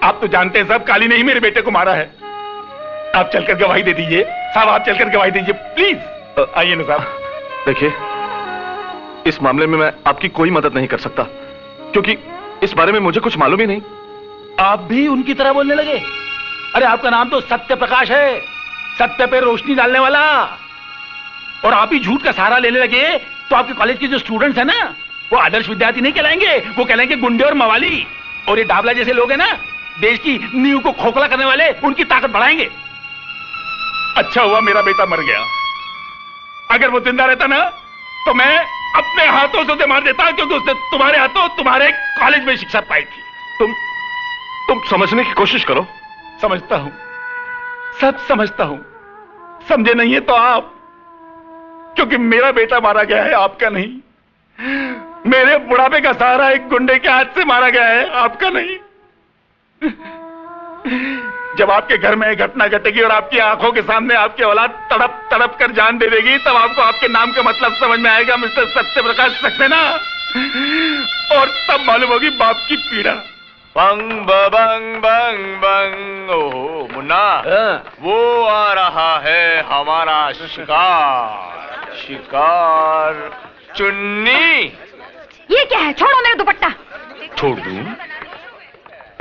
आप तो जानते हैं साहब, काली ने ही मेरे बेटे को मारा है। आप चलकर गवाही दे दीजिए साहब, आप चलकर गवाही दीजिए प्लीज। आइए ना साहब। देखिए, इस मामले में मैं आपकी कोई मदद नहीं कर सकता क्योंकि इस बारे में मुझे कुछ मालूम ही नहीं। आप भी उनकी तरह बोलने लगे? अरे आपका नाम तो सत्य प्रकाश है, सत्य पे रोशनी डालने वाला। और आप ही झूठ का सहारा लेने लगे तो आपके कॉलेज के जो स्टूडेंट्स हैं ना, वो आदर्श विद्यार्थी नहीं कहलाएंगे, वो कहलाएंगे गुंडे और मवाली। और ये डाबला जैसे लोग हैं ना, देश की नींव को खोखला करने वाले, उनकी ताकत बढ़ाएंगे। अच्छा हुआ मेरा बेटा मर गया, अगर वो जिंदा रहता ना तो मैं अपने हाथों से उसे मार देता, क्योंकि उसने तुम्हारे हाथों तुम्हारे कॉलेज में शिक्षा पाई थी। तुम समझने की कोशिश करो। समझता हूं, सब समझता हूं। समझे नहीं है तो आप, क्योंकि मेरा बेटा मारा गया है, आपका नहीं। मेरे बुढ़ापे का सहारा एक गुंडे के हाथ से मारा गया है, आपका नहीं। जब आपके घर में घटना घटेगी और आपकी आंखों के सामने आपकी औलाद तड़प तड़प कर जान दे देगी, तब आपको आपके नाम का मतलब समझ में आएगा, मिस्टर सत्य प्रकाश सक्सेना। और तब मालूम होगी बाप की पीड़ा। बंग बंग बंग बंग। ओहो मुन्ना, वो आ रहा है हमारा शिकार। शिकार चुन्नी। ये क्या है? छोड़ो मेरा दुपट्टा। छोड़ दूं?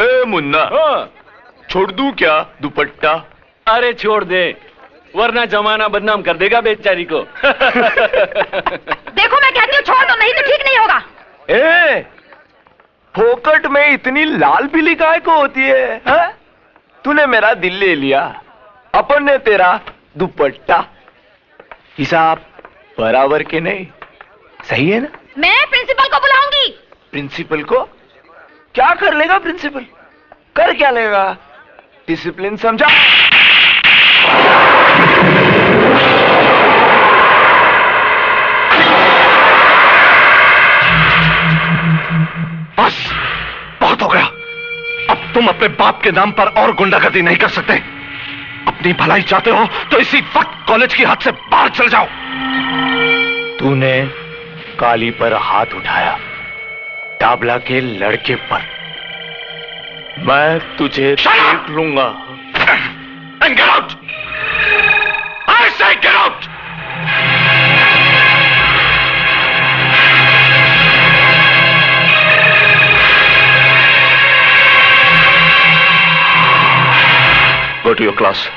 ए मुन्ना, छोड़ दूं क्या दुपट्टा? अरे छोड़ दे, वरना जमाना बदनाम कर देगा बेचारी को। देखो मैं कहती हूँ छोड़ दो, नहीं तो ठीक नहीं होगा। ए, फोकट में इतनी लाल पीली काय को होती है, हा? तूने मेरा दिल ले लिया, अपन ने तेरा दुपट्टा। हिसाब बराबर के नहीं, सही है ना? मैं प्रिंसिपल को बुलाऊंगी। प्रिंसिपल को? क्या कर लेगा प्रिंसिपल? कर क्या लेगा? डिसिप्लिन समझा? बस बहुत हो गया। अब तुम अपने बाप के नाम पर और गुंडागर्दी नहीं कर सकते। अपनी भलाई चाहते हो तो इसी वक्त कॉलेज की हद से बाहर चल जाओ। तूने काली पर हाथ उठाया, टाबला के लड़के पर। मैं तुझे देख लूंगा। And get out! I say get out! Go to your class.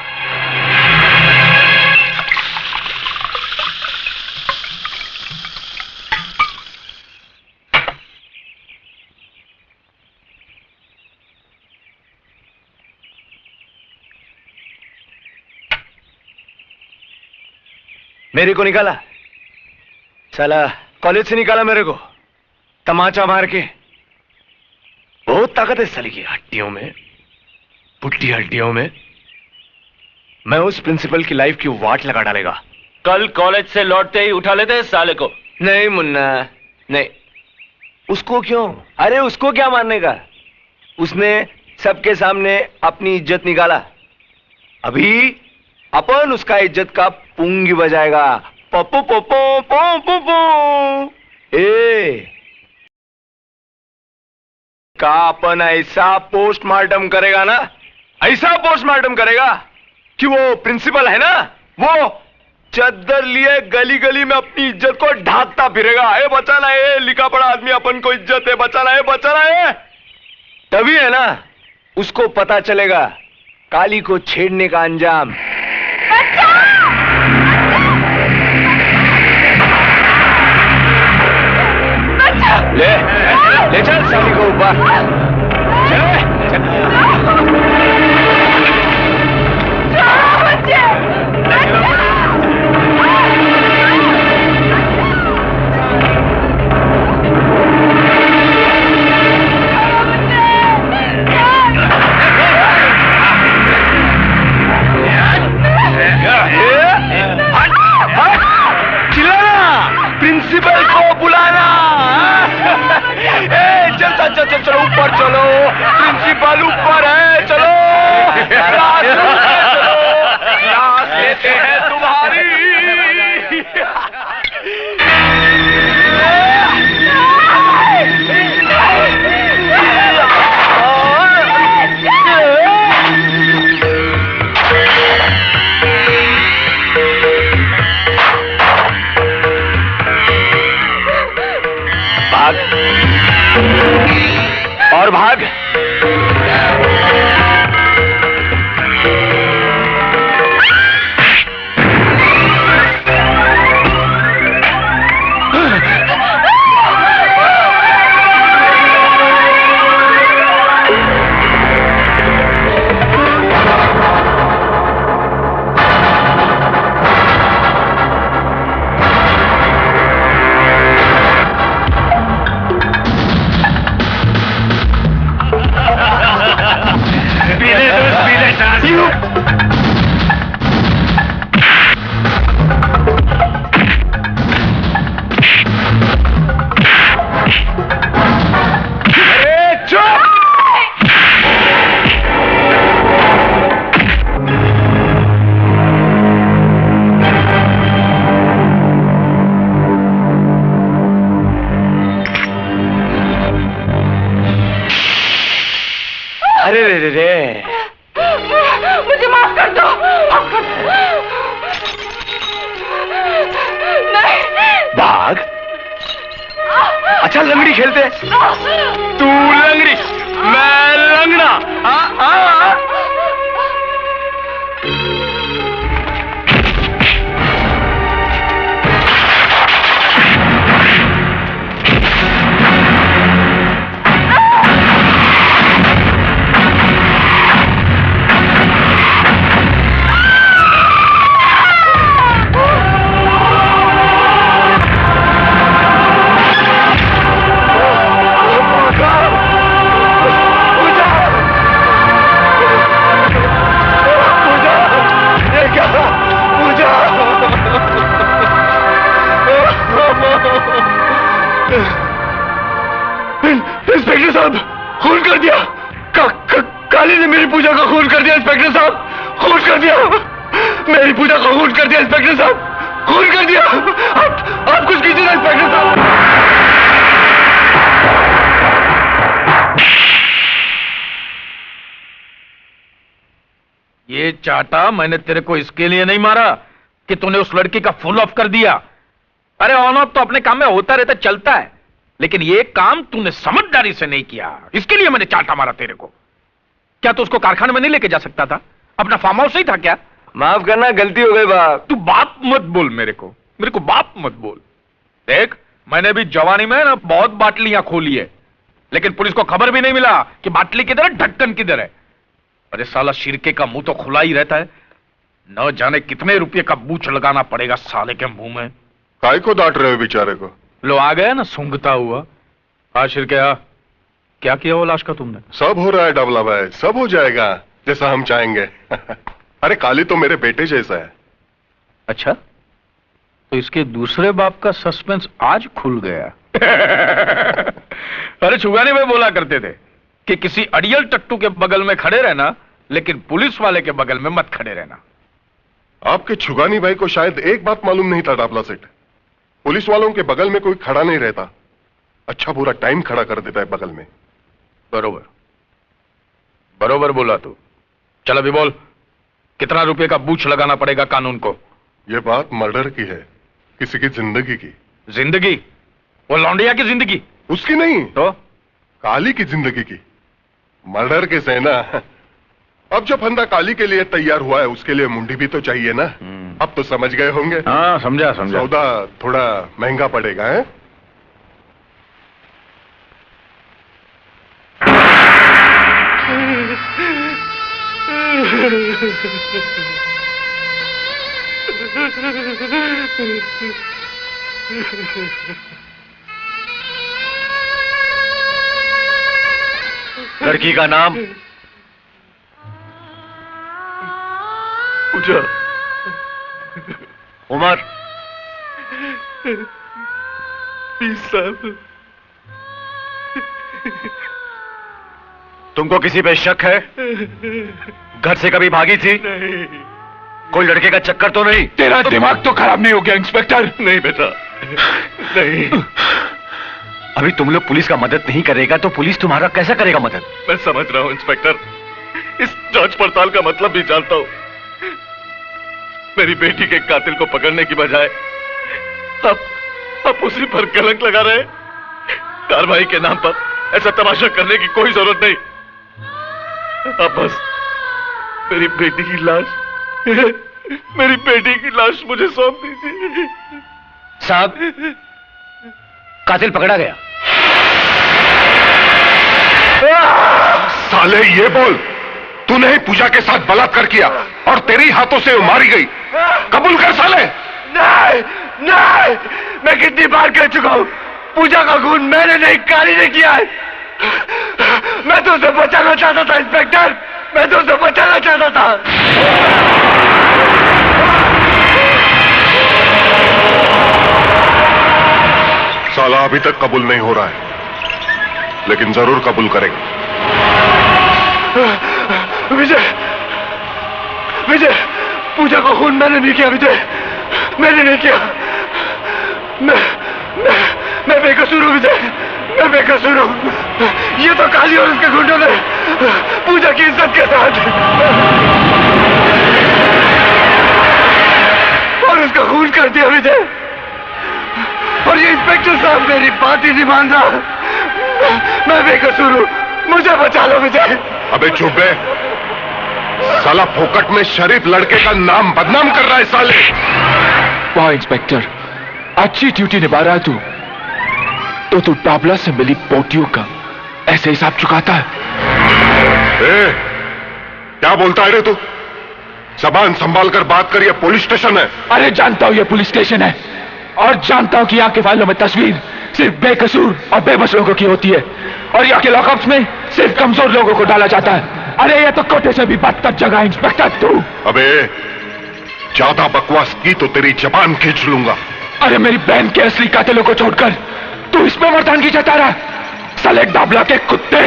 मेरे को निकाला, साला कॉलेज से निकाला मेरे को तमाचा मार के। बहुत ताकत है साली की हड्डियों में, पुट्टी हड्डियों में। मैं उस प्रिंसिपल की लाइफ की वाट लगा डालेगा। कल कॉलेज से लौटते ही उठा लेते हैं साले को। नहीं मुन्ना, नहीं। उसको क्यों? अरे उसको क्या मारने का? उसने सबके सामने अपनी इज्जत निकाला। अभी अपन उसका इज्जत का पुंगी बजाएगा। पपो पपो पो पो पो। ए का अपन ऐसा पोस्टमार्टम करेगा ना, ऐसा पोस्टमार्टम करेगा कि वो प्रिंसिपल है ना, वो चद्दर लिए गली गली में अपनी इज्जत को ढांकता फिरेगा। ए बचाना है, लिखा पड़ा आदमी अपन को इज्जत है, बचाना है, बचाना है। तभी है ना उसको पता चलेगा काली को छेड़ने का अंजाम। ले चल साली को ऊपर। प्रिंसिपल को बुलाना। चलो ऊपर चलो, प्रिंसिपल ऊपर है। चलो क्लास लेते हैं तुम्हारी। भाग और भाग। मुझे माफ कर दो। नहीं। भाग। अच्छा लंगड़ी खेलते। तू लंगड़ी, मैं लंगड़ा। इंस्पेक्टर साहब, खून कर दिया। काली ने मेरी पूजा का खून कर दिया इंस्पेक्टर साहब, खून कर दिया। मेरी पूजा का खून कर दिया इंस्पेक्टर साहब, खून कर दिया। आप कुछ कीजिए ना इंस्पेक्टर साहब। ये चाटा मैंने तेरे को इसके लिए नहीं मारा कि तूने उस लड़की का फुल ऑफ कर दिया। अरे ऑन ऑफ तो अपने काम में होता रहता, चलता है, लेकिन ये काम तूने समझदारी से नहीं किया, इसके लिए मैंने चाटा मारा तेरे को। क्या तू उसको कारखाने में नहीं लेके जा सकता था? अपना फार्म हाउस नहीं था क्या? माफ करना, गलती हो गई बाप। तू बाप मत बोल मेरे को बाप मत बोल। देख, मैंने भी जवानी में ना बहुत बाटलियां खोली है, लेकिन पुलिस को खबर भी नहीं मिला कि बाटली किधर है, ढक्कन किधर है। अरे साला शिरके का मुंह तो खुला ही रहता है, न जाने कितने रुपये का बूच लगाना पड़ेगा साले के मुंह में। काय को डांट रहे हो बेचारे को? लो आ गया ना सूंघता हुआ। हाँ शिरके, क्या किया वो लाश का तुमने? सब हो रहा है डबला भाई, सब हो जाएगा जैसा हम चाहेंगे। अरे काली तो मेरे बेटे जैसा है। अच्छा, तो इसके दूसरे बाप का सस्पेंस आज खुल गया। अरे छुगानी में बोला करते थे कि किसी अड़ियल टट्टू के बगल में खड़े रहना, लेकिन पुलिस वाले के बगल में मत खड़े रहना। आपके छुगानी भाई को शायद एक बात मालूम नहीं था डाबला सेठ, पुलिस वालों के बगल में कोई खड़ा नहीं रहता, अच्छा बुरा टाइम खड़ा कर देता है बगल में। बरोबर बरोबर बोला तू। चल अभी बोल, कितना रुपए का बूच लगाना पड़ेगा कानून को? यह बात मर्डर की है, किसी की जिंदगी की। जिंदगी? वो लौंडिया की जिंदगी? उसकी नहीं तो काली की जिंदगी की। मर्डर के सेना, अब जो फंदा काली के लिए तैयार हुआ है उसके लिए मुंडी भी तो चाहिए ना। अब तो समझ गए होंगे। हाँ समझा। सौदा थोड़ा महंगा पड़ेगा है? लड़की का नाम पूजा, उम्र 20 साल। तुमको किसी पे शक है? घर से कभी भागी थी? नहीं। कोई लड़के का चक्कर तो नहीं? तेरा दिमाग तो खराब नहीं हो गया इंस्पेक्टर? नहीं बेटा, नहीं। अभी तुम लोग पुलिस का मदद नहीं करेगा तो पुलिस तुम्हारा कैसा करेगा मदद? मैं समझ रहा हूं इंस्पेक्टर, इस जांच पड़ताल का मतलब भी जानता हूं। मेरी बेटी के कातिल को पकड़ने की बजाय आप उसी पर कलंक लगा रहे। कार्रवाई के नाम पर ऐसा तमाशा करने की कोई जरूरत नहीं। अब बस मेरी बेटी की लाश मुझे सौंप दीजिए। साहब, कातिल पकड़ा गया। साले ये बोल, तूने ही पूजा के साथ बलात्कार किया और तेरी हाथों से वो मारी गई, कबूल कर साले। नहीं, मैं कितनी बार कह चुका हूं, पूजा का खून मैंने नहीं, काली ने किया है। मैं तो उसे बचाना चाहता था इंस्पेक्टर, मैं तो उसे बचाना चाहता था। साला अभी तक कबूल नहीं हो रहा है, लेकिन जरूर कबूल करेगा। विजय, पूजा का खून मैंने नहीं किया विजय, मैंने नहीं किया। मैं बेकसूर हूं विजय, मैं बेकसूर हूं। ये तो काली और उसके गुंडों ने पूजा की इज्जत के साथ और उसका खून कर दिया विजय। और ये इंस्पेक्टर साहब मेरी बात ही नहीं मान रहा। मैं बेकसूर हूं, मुझे बचा लो विजय। अबे चुप है, साला फोकट में शरीफ लड़के का नाम बदनाम कर रहा है साले। वाह इंस्पेक्टर, अच्छी ड्यूटी निभा रहा है तू। तो तू टाबला से मिली पोटियों का ऐसे हिसाब चुकाता है? क्या बोलता है रे तू? जबान संभाल कर बात कर, ये पुलिस स्टेशन है। अरे जानता हूं ये पुलिस स्टेशन है, और जानता हूं कि यहाँ के फाइलों में तस्वीर सिर्फ बेकसूर और बेबस लोगों की होती है, और यहाँ के लॉकअप्स में सिर्फ कमजोर लोगों को डाला जाता है। अरे ये तो कोटे से भी बदतर जगह है इंस्पेक्टर तू। अबे ज्यादा बकवास की तो तेरी जबान खींच लूंगा। अरे मेरी बहन के असली कातिलों को छोड़कर तू इसमें मर्दानगी जता रहा है। साले डाबला के कुत्ते।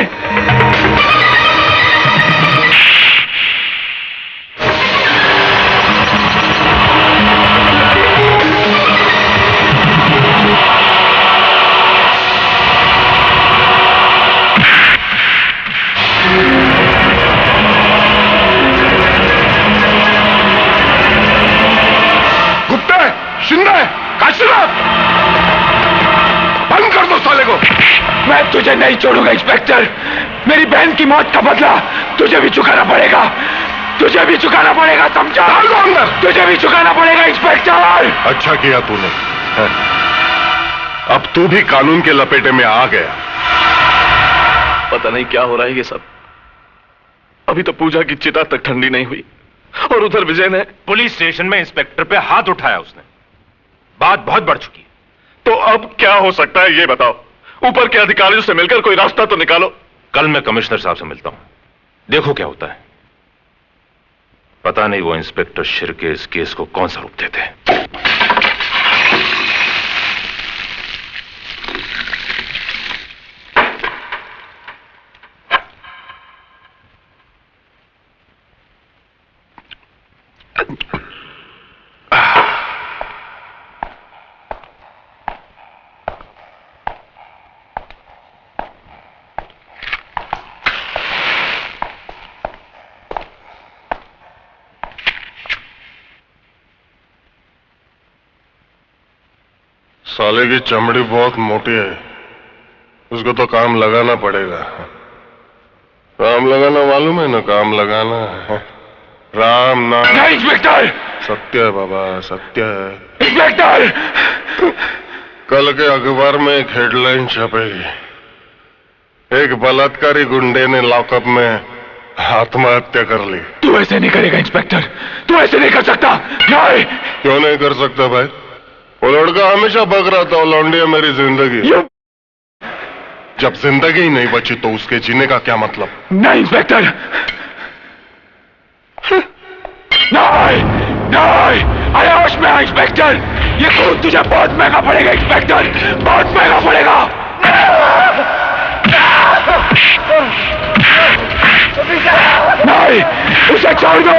बंद कर दो साले को। मैं तुझे नहीं छोड़ूंगा इंस्पेक्टर। मेरी बहन की मौत का बदला तुझे भी चुकाना पड़ेगा। तुझे भी चुकाना पड़ेगा, समझा? तुझे भी चुकाना पड़ेगा इंस्पेक्टर। अच्छा किया तूने। अब तू भी कानून के लपेटे में आ गया। पता नहीं क्या हो रहा है ये सब। अभी तो पूजा की चिता तक ठंडी नहीं हुई और उधर विजय ने पुलिस स्टेशन में इंस्पेक्टर पे हाथ उठाया उसने। बात बहुत बढ़ चुकी है। तो अब क्या हो सकता है ये बताओ। ऊपर के अधिकारियों से मिलकर कोई रास्ता तो निकालो। कल मैं कमिश्नर साहब से मिलता हूं, देखो क्या होता है। पता नहीं वो इंस्पेक्टर शिर्के इस केस को कौन सा रूप देते हैं। साले की चमड़ी बहुत मोटी है, उसको तो काम लगाना पड़ेगा। काम लगाना मालूम है ना? काम लगाना है। राम नाम। नहीं इंस्पेक्टर। सत्य है बाबा, सत्य है इंस्पेक्टर। कल के अखबार में एक हेडलाइन छपेगी, एक बलात्कारी गुंडे ने लॉकअप में आत्महत्या कर ली। तू ऐसे नहीं करेगा इंस्पेक्टर, तू ऐसे नहीं कर सकता। नहीं। क्यों नहीं कर सकता भाई? वो लड़का हमेशा बक रहा था, लौंडी है मेरी जिंदगी। जब जिंदगी ही नहीं बची तो उसके जीने का क्या मतलब? नहीं इंस्पेक्टर, नहीं नहीं। अरे होश में आ इंस्पेक्टर, ये खून तुझे बहुत महंगा पड़ेगा इंस्पेक्टर, बहुत महंगा पड़ेगा। नहीं, उसे छोड़ दो।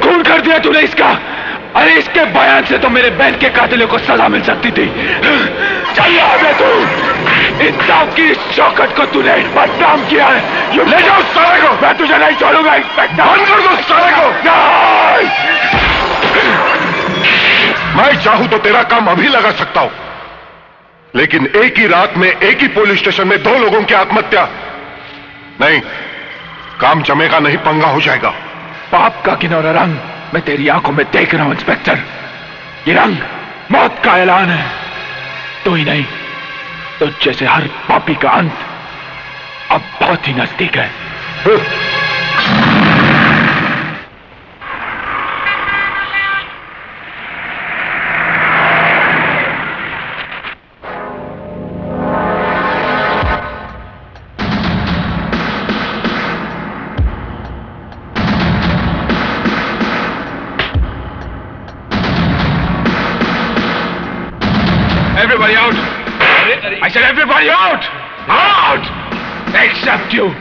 खून कर दिया तूने इसका। अरे इसके बयान से तो मेरे बहन के कातिलों को सजा मिल सकती थी। चल रहा तू, इंसाफ की शौकत को तूने बदनाम किया है। ले जाओ साले को। मैं तुझे नहीं छोड़ूंगा इंस्पेक्टर। बंद कर दो साले को। नहीं। मैं चाहूं तो तेरा काम अभी लगा सकता हूं, लेकिन एक ही रात में एक ही पुलिस स्टेशन में 2 लोगों की आत्महत्या नहीं। काम जमेगा नहीं, पंगा हो जाएगा। पाप का किनौरा रंग मैं तेरी आंखों में देख रहा हूं इंस्पेक्टर। ये रंग मौत का ऐलान है। तो ही नहीं तो जैसे हर पापी का अंत अब बहुत ही नजदीक है। Everybody out! I said everybody out! Out! Except you!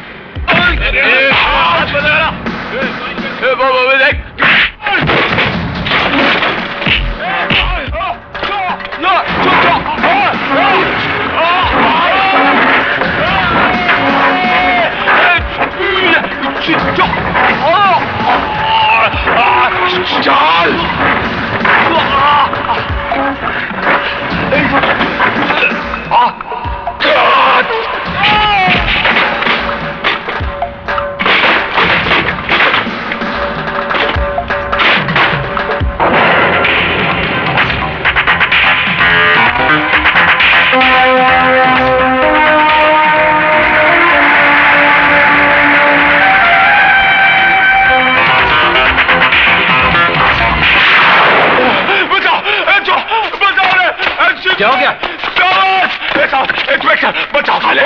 Inspector बचाओ साले।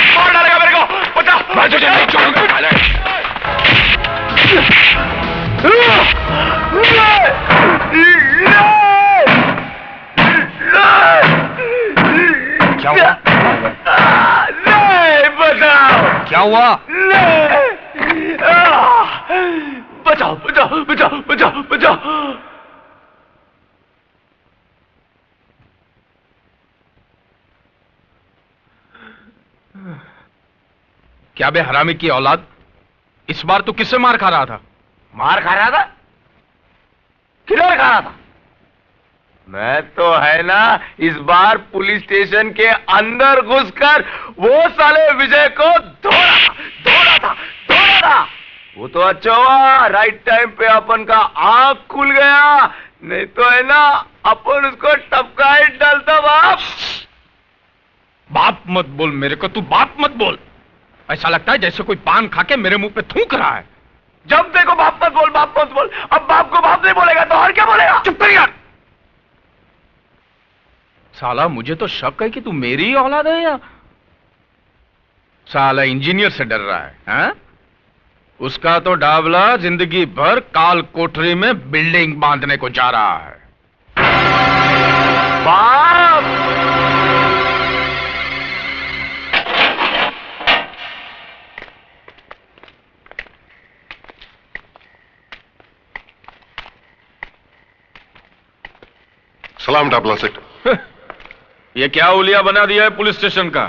मार डालेगा मेरे को, बचाओ। मैं तुझे नहीं छोड़ूंगा साले। क्या हुआ? नहीं, बचाओ। क्या हुआ? बचाओ बचाओ बचाओ बचाओ बचाओ। क्या बे हरामी की औलाद, इस बार तू किससे मार खा रहा था? मार खा रहा था? किधर खा रहा था? मैं तो है ना इस बार पुलिस स्टेशन के अंदर घुसकर वो साले विजय को धोड़ा था। वो तो अच्छा हुआ राइट टाइम पे अपन का आंख खुल गया, नहीं तो है ना अपन उसको टपका ही डालता। बाप मत बोल मेरे को, तू बाप मत बोल। ऐसा लगता है जैसे कोई पान खा के मेरे मुंह पे थूक रहा है। जब देखो बाप मत बोल, बाप मत बोल। अब बाप को बाप नहीं बोलेगा तो और क्या बोलेगा? चुप कर यार। साला मुझे तो शक है कि तू मेरी ही औलाद है या साला इंजीनियर से डर रहा है, हाँ? उसका तो डावला जिंदगी भर काल कोठरी में बिल्डिंग बांधने को जा रहा है। बाप! सलाम डाबला सेठ। ये क्या उलिया बना दिया है पुलिस स्टेशन का,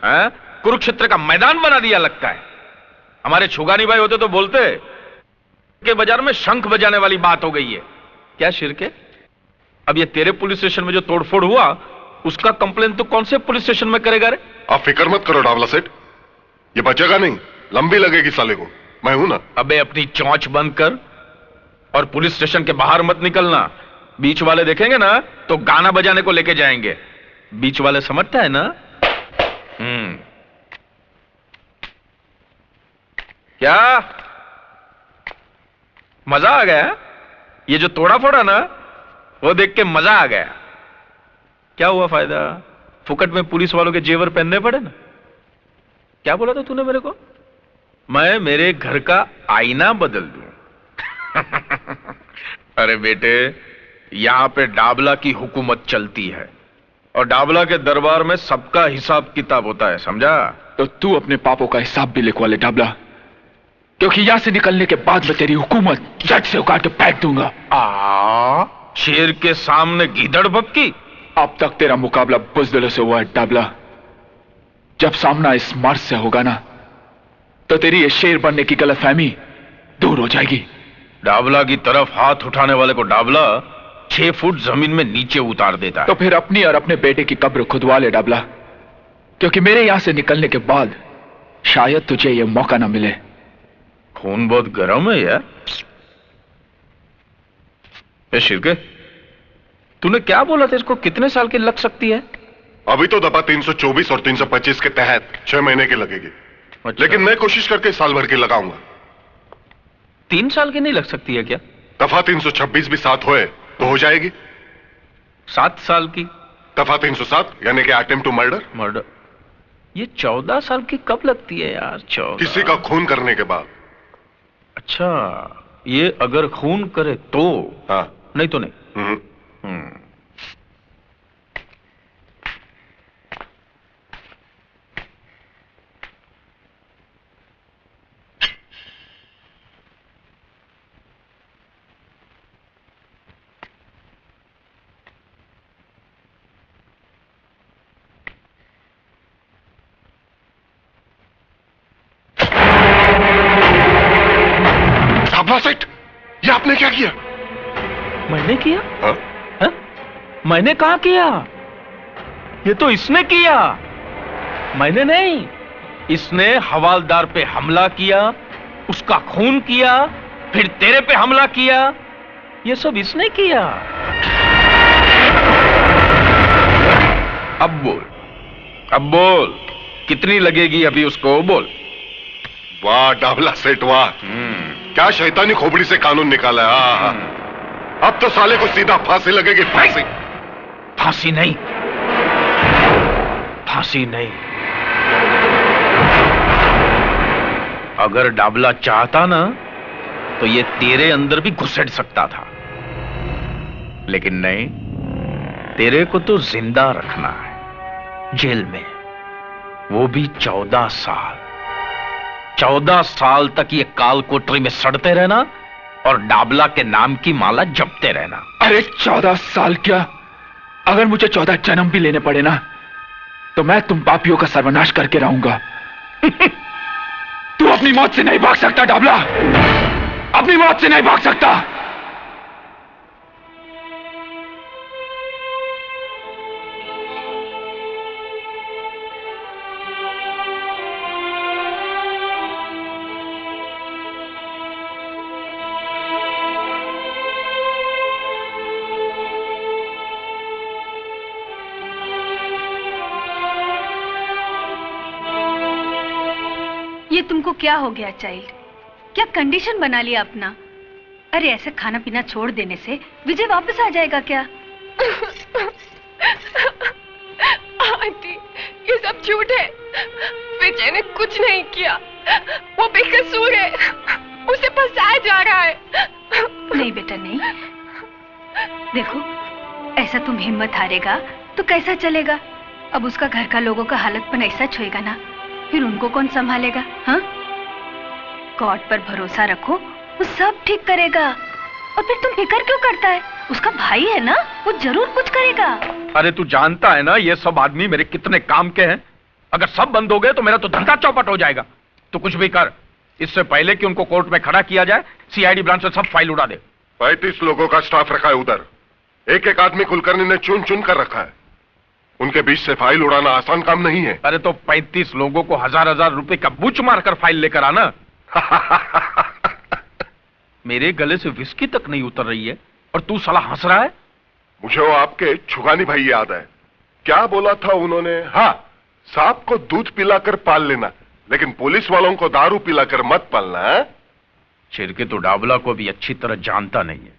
है? कुरुक्षेत्र का मैदान बना दिया लगता है। हमारे छुगानी भाई होते तो बोलते के बाजार में शंख बजाने वाली बात हो गई है। क्या शिरके, अब ये तेरे पुलिस स्टेशन में जो तोड़फोड़ हुआ उसका कंप्लेन तो कौन से पुलिस स्टेशन में करेगा रे? आप फिक्र मत करो डावला सेठ, ये बचेगा नहीं, लंबी लगेगी साले को, मैं हूं ना। अबे अपनी चौंच बंद कर और पुलिस स्टेशन के बाहर मत निकलना। बीच वाले देखेंगे ना तो गाना बजाने को लेके जाएंगे। बीच वाले समझता है ना? क्या मजा आ गया? ये जो तोड़ा फोड़ा ना वो देख के मजा आ गया। क्या हुआ फायदा? फुकट में पुलिस वालों के जेवर पहनने पड़े ना। क्या बोला था तूने मेरे को? मैं मेरे घर का आईना बदल दूं? अरे बेटे, यहां पे डाबला की हुकूमत चलती है और डाबला के दरबार में सबका हिसाब किताब होता है, समझा? तो तू अपने पापों का हिसाब भी लिखवा ले डाबला, क्योंकि यहां से निकलने के बाद मैं तेरी हुकूमत जट से उखाड़ के फेंक दूंगा। शेर के सामने गीदड़ बक्की। अब तक तेरा मुकाबला बुज़दिलों से हुआ है डाबला, जब सामना इस मर्द से होगा ना तो तेरी ये शेर बनने की गलतफहमी दूर हो जाएगी। डाबला की तरफ हाथ उठाने वाले को डाबला 6 फुट जमीन में नीचे उतार देता है। तो फिर अपनी और अपने बेटे की कब्र खुदवा ले डाबला, क्योंकि मेरे यहां से निकलने के बाद शायद तुझे यह मौका ना मिले। खून बहुत गर्म है यार। शिरके, तूने क्या बोला था? इसको कितने साल की लग सकती है? अभी तो दफा 324 और 325 के तहत 6 महीने की लगेगी। अच्छा। लेकिन मैं कोशिश करके साल भर की लगाऊंगा। 3 साल की नहीं लग सकती है क्या? दफा 326 भी 7 होए तो हो जाएगी। 7 साल की? दफा 307 यानी कि अटेम्प्ट टू मर्डर। ये 14 साल की कब लगती है यार? 14 किसी का खून करने के बाद। अच्छा, ये अगर खून करे तो? हाँ। नहीं तो नहीं। सेठ, ये आपने क्या किया? मैंने किया? हाँ? हा? मैंने कहा किया? ये तो इसने किया, मैंने नहीं। इसने हवालदार पे हमला किया, उसका खून किया, फिर तेरे पे हमला किया। ये सब इसने किया। अब बोल कितनी लगेगी अभी उसको? बोल। वाह डाबला सेठ वाह, क्या शैतानी खोपड़ी से कानून निकाला है। अब तो साले को सीधा फांसी लगेगी। फांसी? फांसी नहीं, फांसी नहीं। अगर डाबला चाहता ना तो ये तेरे अंदर भी घुसट सकता था, लेकिन नहीं, तेरे को तो जिंदा रखना है जेल में, वो भी 14 साल। 14 साल तक ये काल कोठरी में सड़ते रहना और डाबला के नाम की माला जपते रहना। अरे 14 साल क्या, अगर मुझे 14 जन्म भी लेने पड़े ना तो मैं तुम पापियों का सर्वनाश करके रहूंगा। तू अपनी मौत से नहीं भाग सकता डाबला, अपनी मौत से नहीं भाग सकता। ये तुमको क्या हो गया चाइल्ड, क्या कंडीशन बना लिया अपना? अरे ऐसे खाना पीना छोड़ देने से विजय वापस आ जाएगा क्या? आंटी, ये सब झूठ है। विजय ने कुछ नहीं किया, वो बेकसूर है, उसे फंसाया जा रहा है। नहीं बेटा नहीं, देखो ऐसा तुम हिम्मत हारेगा तो कैसा चलेगा? अब उसका घर का लोगों का हालतपन ऐसा छुएगा ना, फिर उनको कौन संभालेगा? हाँ, गॉड पर भरोसा रखो, वो सब ठीक करेगा। और फिर तुम फिक्र क्यों करता है? उसका भाई है ना, वो जरूर कुछ करेगा। अरे तू जानता है ना ये सब आदमी मेरे कितने काम के हैं। अगर सब बंद हो गए तो मेरा तो धंधा चौपट हो जाएगा। तो कुछ भी कर, इससे पहले कि उनको कोर्ट में खड़ा किया जाए, सीआईडी ब्रांच से सब फाइल उड़ा दे। 35 लोगों का स्टाफ रखा है उधर, एक एक आदमी कुलकर्णी ने चुन चुन कर रखा है। उनके बीच से फाइल उड़ाना आसान काम नहीं है। अरे तो 35 लोगों को हजार रुपए का बुच मारकर फाइल लेकर आना। मेरे गले से विस्की तक नहीं उतर रही है और तू साला हंस रहा है। मुझे वो आपके छुगानी भाई याद है, क्या बोला था उन्होंने? हाँ, सांप को दूध पिलाकर पाल लेना, लेकिन पुलिस वालों को दारू पिलाकर मत पालना। छिरके तो डाबला को भी अच्छी तरह जानता नहीं है।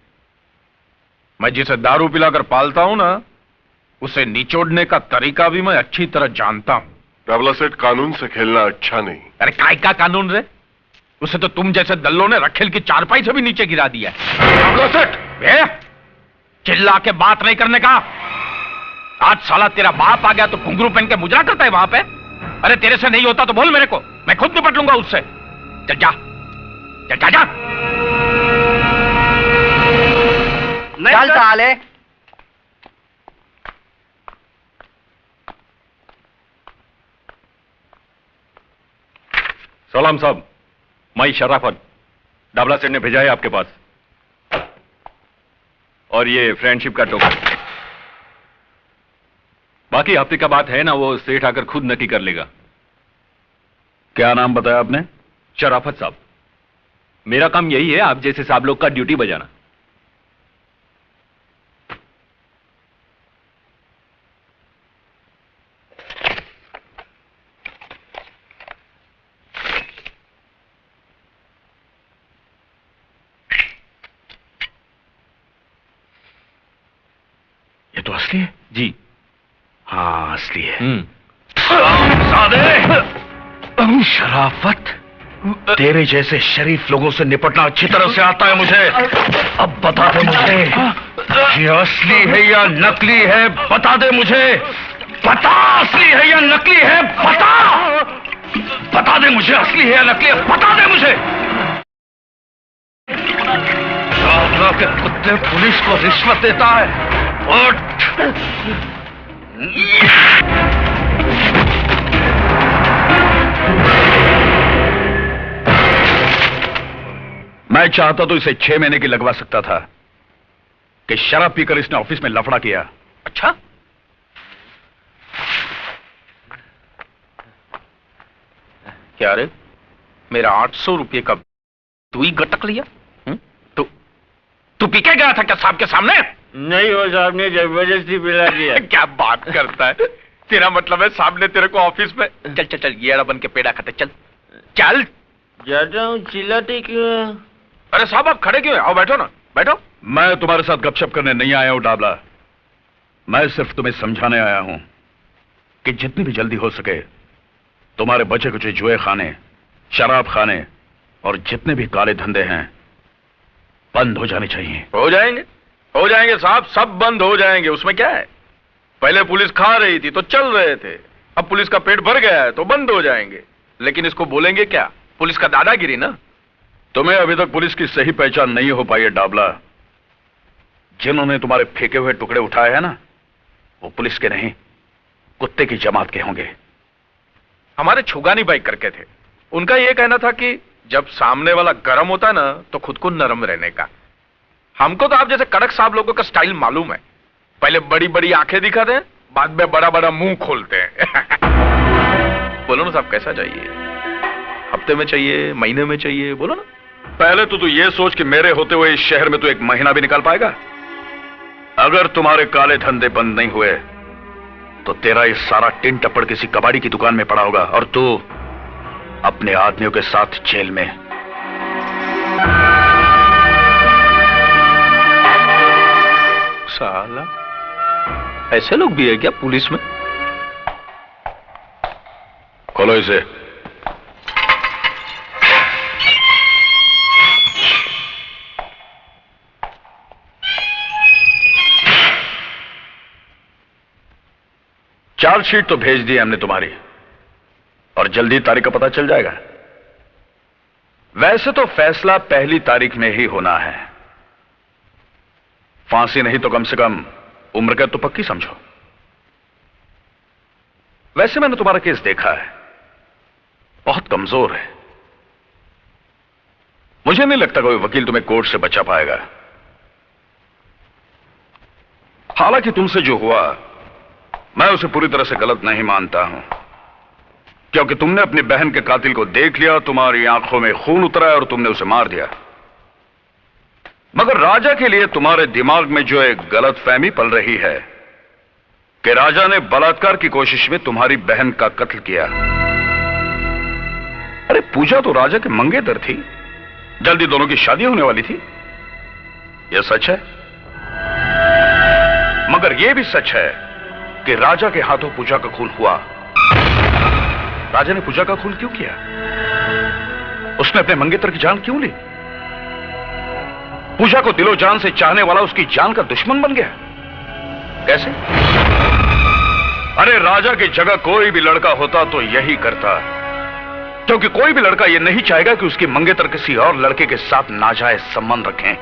मैं जिसे दारू पिलाकर पालता हूं ना, उसे निचोड़ने का तरीका भी मैं अच्छी तरह जानता हूं। डाबला सेठ, कानून से खेलना अच्छा नहीं। अरे काय का कानून रे? उसे तो तुम जैसे दल्लों ने रखेल की चारपाई से भी नीचे गिरा दिया है। डाबला सेठ, चिल्ला के बात नहीं करने का। आज साला तेरा बाप आ गया तो घुंघरू पहन के मुजरा करता है वहां पे। अरे तेरे से नहीं होता तो बोल मेरे को, मैं खुद निपट लूंगा उससे। चल जा, चल जा, जा। चल साले। सलाम साहब, मैं शराफत, डाबला सेठ ने भेजा है आपके पास, और ये फ्रेंडशिप का टोकन। बाकी हफ्ते का बात है ना, वो सेठ आकर खुद नक्की कर लेगा। क्या नाम बताया आपने? शराफत साहब। मेरा काम यही है आप जैसे साहब लोग का ड्यूटी बजाना। ये तो असली है जी। हाँ असली है। शराफत, तेरे जैसे शरीफ लोगों से निपटना अच्छी तरह से आता है मुझे। अब बता दे मुझे, ये असली है या नकली है? बता दे मुझे, बता, असली है या नकली है? बता, बता दे मुझे, असली है या नकली है? बता दे मुझे। के कुत्ते पुलिस को रिश्वत देता है। उठ। मैं चाहता तो इसे 6 महीने की लगवा सकता था कि शराब पीकर इसने ऑफिस में लफड़ा किया। अच्छा, क्या रे, मेरा 800 रुपये का तू ही गटक लिया? तू पी के गया था क्या साहब के सामने? नहीं, वो साहब ने जबरदस्ती पिला दिया। क्या बात करता है, तेरा मतलब है साहब ने तेरे को ऑफिस में? चल चल चल, ये बन के पेड़ा खाते, चल चल। जाता हूँ, चिल्लाते क्यों? अरे साहब आप खड़े क्यों हैं? आओ बैठो ना, बैठो। मैं तुम्हारे साथ गपशप करने नहीं आया हूं डाबला, मैं सिर्फ तुम्हें समझाने आया हूं कि जितनी भी जल्दी हो सके तुम्हारे बचे कुछ जुए खाने, शराब खाने और जितने भी काले धंधे हैं बंद हो जाने चाहिए। हो जाएंगे साहब, सब बंद हो जाएंगे, उसमें क्या है। पहले पुलिस खा रही थी तो चल रहे थे, अब पुलिस का पेट भर गया है तो बंद हो जाएंगे। लेकिन इसको बोलेंगे क्या, पुलिस का दादागिरी ना। तुम्हें अभी तक पुलिस की सही पहचान नहीं हो पाई है डाबला। जिन्होंने तुम्हारे फेंके हुए टुकड़े उठाए हैं ना, वो पुलिस के नहीं, कुत्ते की जमात के होंगे। हमारे छुगानी बाई करके थे, उनका यह कहना था कि जब सामने वाला गर्म होता ना तो खुद को नरम रहने का। हमको तो आप जैसे कड़क साहब लोगों का स्टाइल मालूम है, पहले बड़ी बड़ी आंखें दिखाते हैं, बाद में बड़ा बड़ा मुंह खोलते हैं। बोलो ना साहब, कैसा चाहिए? हफ्ते में चाहिए, महीने में चाहिए, बोलो ना। पहले तो तू ये सोच कि मेरे होते हुए इस शहर में तू एक महीना भी निकाल पाएगा। अगर तुम्हारे काले धंधे बंद नहीं हुए तो तेरा ये सारा टिन टप्पड़ किसी कबाड़ी की दुकान में पड़ा होगा और तू अपने आदमियों के साथ जेल में। साला, ऐसे लोग भी है क्या पुलिस में? खोलो इसे। चार्जशीट तो भेज दी हमने तुम्हारी और जल्दी तारीख का पता चल जाएगा। वैसे तो फैसला पहली तारीख में ही होना है, फांसी नहीं तो कम से कम उम्र कैद तो पक्की समझो। वैसे मैंने तुम्हारा केस देखा है, बहुत कमजोर है। मुझे नहीं लगता कोई वकील तुम्हें कोर्ट से बचा पाएगा। हालांकि तुमसे जो हुआ मैं उसे पूरी तरह से गलत नहीं मानता हूं, क्योंकि तुमने अपनी बहन के कातिल को देख लिया, तुम्हारी आंखों में खून उतरा और तुमने उसे मार दिया। मगर राजा के लिए तुम्हारे दिमाग में जो एक गलतफहमी पल रही है कि राजा ने बलात्कार की कोशिश में तुम्हारी बहन का कत्ल किया। अरे पूजा तो राजा के मंगेतर थी, जल्दी दोनों की शादी होने वाली थी। यह सच है, मगर यह भी सच है कि राजा के हाथों पूजा का खून हुआ। राजा ने पूजा का खून क्यों किया? उसने अपने मंगेतर की जान क्यों ली? पूजा को दिलो जान से चाहने वाला उसकी जान का दुश्मन बन गया। कैसे? अरे राजा की जगह कोई भी लड़का होता तो यही करता, क्योंकि कोई भी लड़का यह नहीं चाहेगा कि उसकी मंगेतर किसी और लड़के के साथ नाजायज संबंध रखें।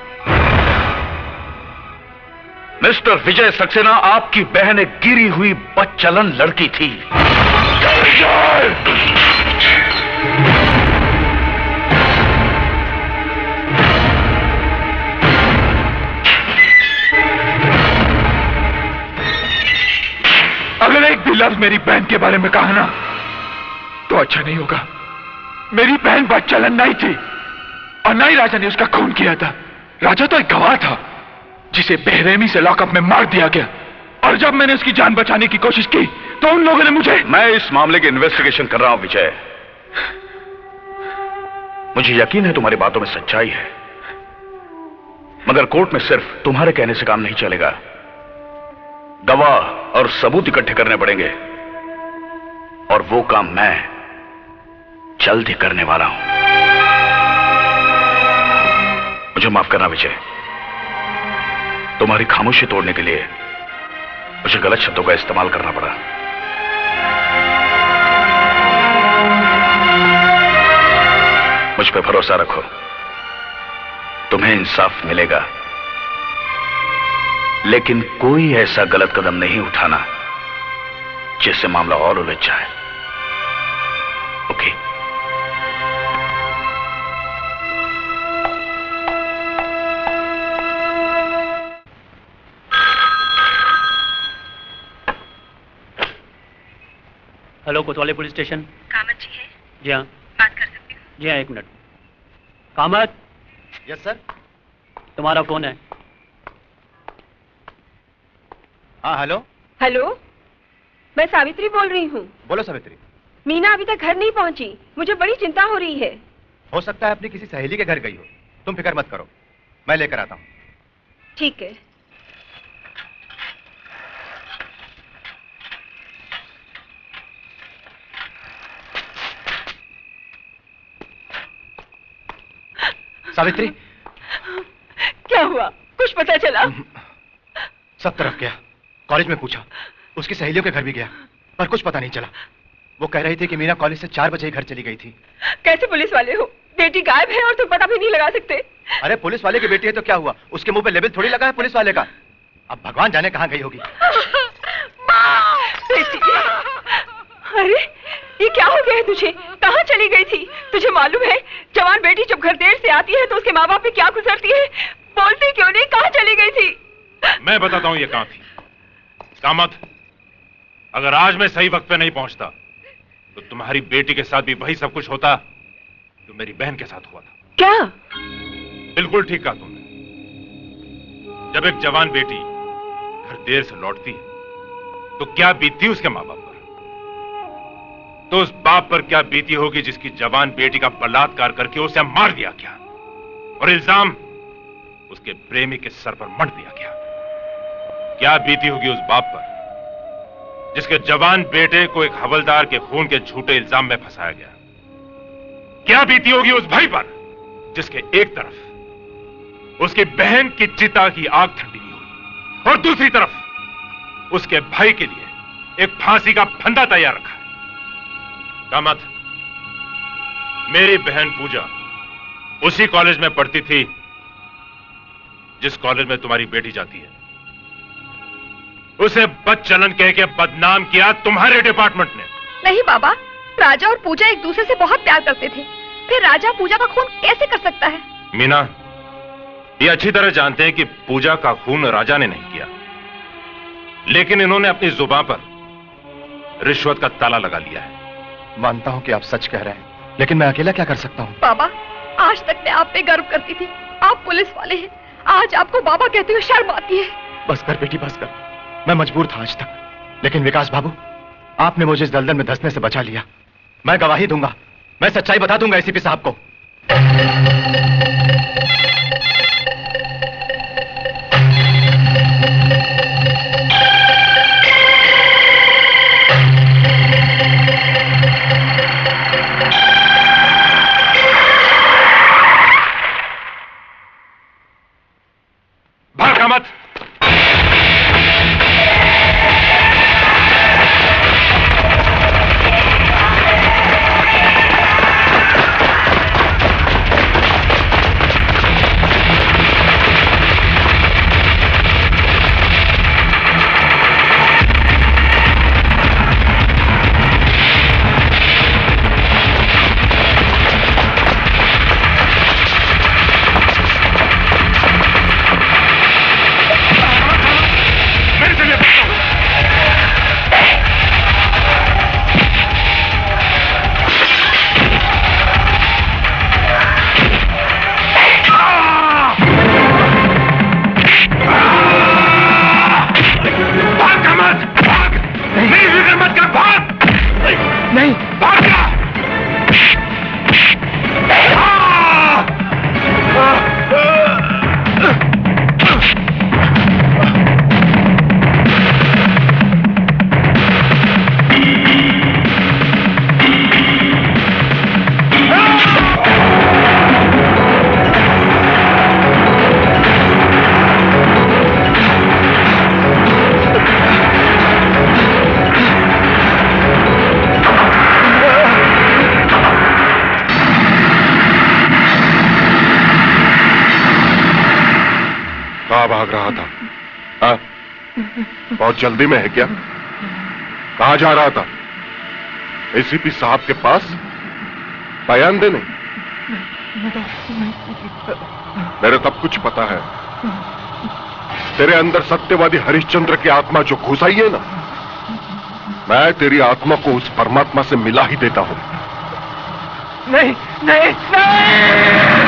मिस्टर विजय सक्सेना, आपकी बहन एक गिरी हुई बदचलन लड़की थी। अगर एक भी लफ्ज मेरी बहन के बारे में कहा ना तो अच्छा नहीं होगा। मेरी बहन बदचलन नहीं थी और ना ही राजा ने उसका खून किया था। राजा तो एक गवाह था जिसे बेरहमी से लॉकअप में मार दिया गया, और जब मैंने उसकी जान बचाने की कोशिश की तो उन लोगों ने मुझे। मैं इस मामले की इन्वेस्टिगेशन कर रहा हूं विजय। मुझे यकीन है तुम्हारी बातों में सच्चाई है, मगर कोर्ट में सिर्फ तुम्हारे कहने से काम नहीं चलेगा। गवाह और सबूत इकट्ठे करने पड़ेंगे, और वो काम मैं जल्द ही करने वाला हूं। मुझे माफ करना विजय, तुम्हारी खामोशी तोड़ने के लिए मुझे गलत शब्दों का इस्तेमाल करना पड़ा। मुझ पे भरोसा रखो, तुम्हें इंसाफ मिलेगा, लेकिन कोई ऐसा गलत कदम नहीं उठाना जिससे मामला और उलझ जाए। ओके? हेलो, कोतवाली पुलिस स्टेशन। कामत जी है? जी हाँ। बात कर सकती हूँ? जी हाँ, एक मिनट। कामत। Yes sir. तुम्हारा फोन है। हाँ हेलो। हेलो, मैं सावित्री बोल रही हूँ। बोलो सावित्री। मीना अभी तक घर नहीं पहुँची, मुझे बड़ी चिंता हो रही है। हो सकता है अपनी किसी सहेली के घर गई हो, तुम फिक्र मत करो, मैं लेकर आता हूँ। ठीक है। सावित्री, क्या हुआ? कुछ पता चला? सब तरफ गया, कॉलेज में पूछा, उसकी सहेलियों के घर भी गया, पर कुछ पता नहीं चला। वो कह रही थी कि मीना कॉलेज से 4 बजे ही घर चली गई थी। कैसे पुलिस वाले हो? बेटी गायब है और तुम पता भी नहीं लगा सकते। अरे पुलिस वाले की बेटी है तो क्या हुआ? उसके मुंह पे लेबल थोड़ी लगा है पुलिस वाले का। अब भगवान जाने कहाँ गई होगी। बेटी, अरे ये क्या हो गया है तुझे? कहाँ चली गई थी? तुझे मालूम है जवान बेटी जब घर देर से आती है तो उसके माँ बाप पे क्या गुजरती है? बोलती क्यों नहीं? कहाँ चली गई थी? मैं बताता हूँ ये कहाँ थी। कामत, अगर आज मैं सही वक्त पे नहीं पहुंचता तो तुम्हारी बेटी के साथ भी वही सब कुछ होता जो मेरी बहन के साथ हुआ था। क्या? बिल्कुल ठीक कहा तुमने। जब एक जवान बेटी घर देर से लौटती है तो क्या बीतती उसके माँ बाप पर? तो उस बाप पर क्या बीती होगी जिसकी जवान बेटी का बलात्कार करके उसे मार दिया गया और इल्जाम उसके प्रेमी के सर पर मढ़ दिया गया? क्या बीती होगी उस बाप पर जिसके जवान बेटे को एक हवलदार के खून के झूठे इल्जाम में फंसाया गया? क्या बीती होगी उस भाई पर जिसके एक तरफ उसकी बहन की चिता की आग ठंडी हुई और दूसरी तरफ उसके भाई के लिए एक फांसी का फंदा तैयार रखा है? कामत, मेरी बहन पूजा उसी कॉलेज में पढ़ती थी जिस कॉलेज में तुम्हारी बेटी जाती है। उसे बदचलन कह के बदनाम किया तुम्हारे डिपार्टमेंट ने। नहीं बाबा, राजा और पूजा एक दूसरे से बहुत प्यार करते थे, फिर राजा पूजा का खून कैसे कर सकता है? मीना, ये अच्छी तरह जानते हैं कि पूजा का खून राजा ने नहीं किया, लेकिन इन्होंने अपनी जुबान पर रिश्वत का ताला लगा लिया है। मानता हूं कि आप सच कह रहे हैं, लेकिन मैं अकेला क्या कर सकता हूं? बाबा, आज तक मैं आप पे गर्व करती थी। आप पुलिस वाले हैं, आज आपको बाबा कहते हुए शर्म आती है। बस कर बेटी, बस कर। मैं मजबूर था आज तक, लेकिन विकास बाबू, आपने मुझे इस दलदल में धंसने से बचा लिया। मैं गवाही दूंगा, मैं सच्चाई बता दूंगा एसीपी साहब को। भागा मत। भाग रहा था? हाँ? बहुत जल्दी में है क्या? कहां जा रहा था? एसीपी साहब के पास बयान देने? मेरे सब कुछ पता है। तेरे अंदर सत्यवादी हरिश्चंद्र की आत्मा जो घुस आई है ना, मैं तेरी आत्मा को उस परमात्मा से मिला ही देता हूं। नहीं नहीं नहीं।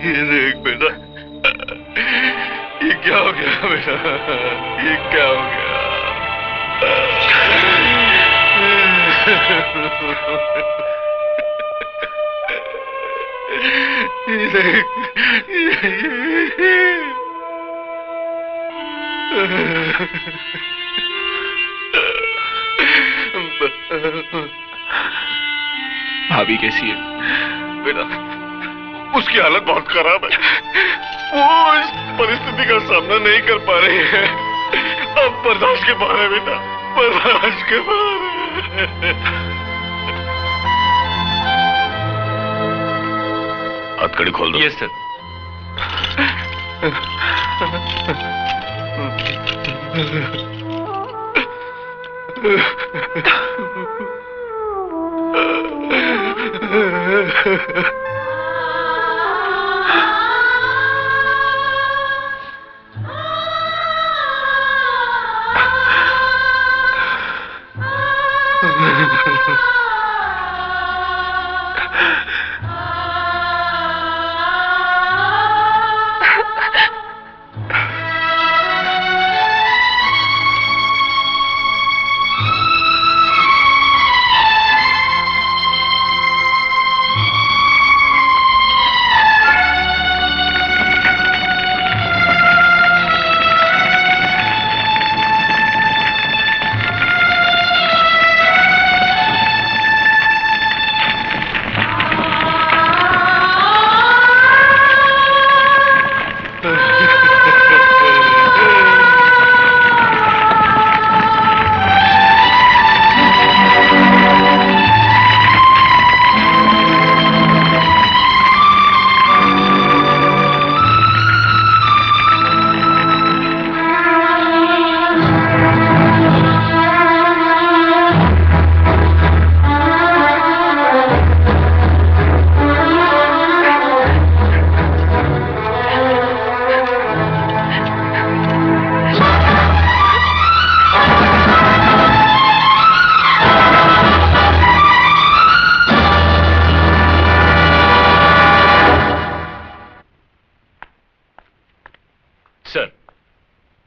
ये देख बेटा, ये क्या हो गया बेटा, ये क्या हो गया? ये देख, भाभी कैसी है? बेटा, उसकी हालत बहुत खराब है। वो इस परिस्थिति का सामना नहीं कर पा रही है। अब बर्दाश्त के बाहर है बेटा, बर्दाश्त के बाहर है। हथकड़ी खोल दो। Yes sir.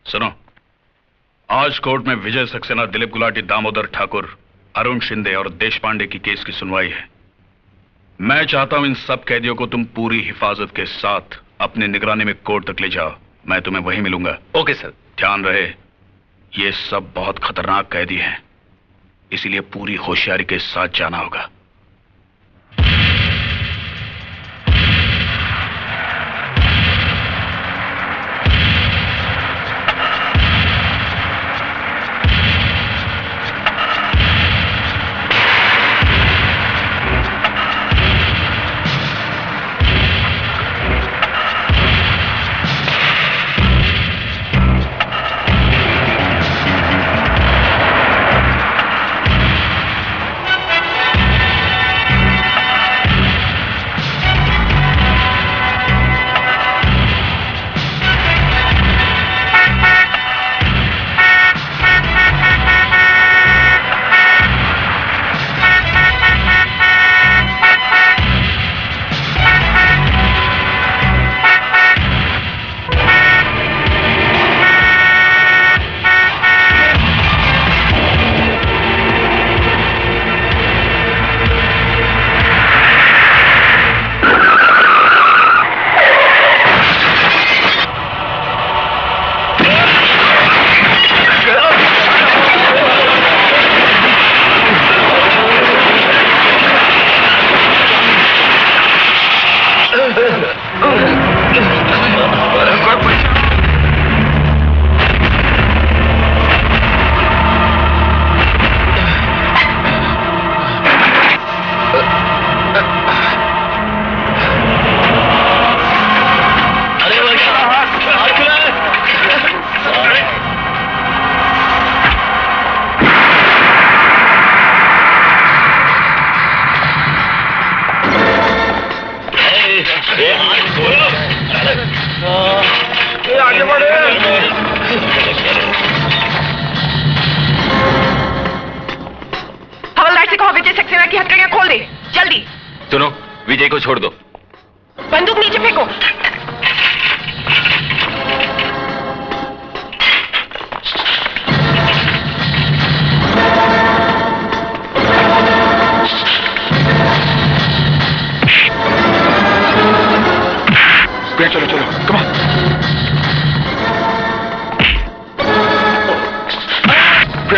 सुनो, आज कोर्ट में विजय सक्सेना, दिलीप गुलाटी, दामोदर ठाकुर, अरुण शिंदे और देश पांडे की केस की सुनवाई है। मैं चाहता हूं इन सब कैदियों को तुम पूरी हिफाजत के साथ अपनी निगरानी में कोर्ट तक ले जाओ। मैं तुम्हें वहीं मिलूंगा। Okay sir. ध्यान रहे, ये सब बहुत खतरनाक कैदी हैं, इसीलिए पूरी होशियारी के साथ जाना होगा। आगे बढ़े। हवलदार से कहो विजय सक्सेना की हथकड़ियां खोल दे, जल्दी। सुनो, विजय को छोड़ दो। बंदूक नीचे फेंको। चलो चलो, कम ऑन।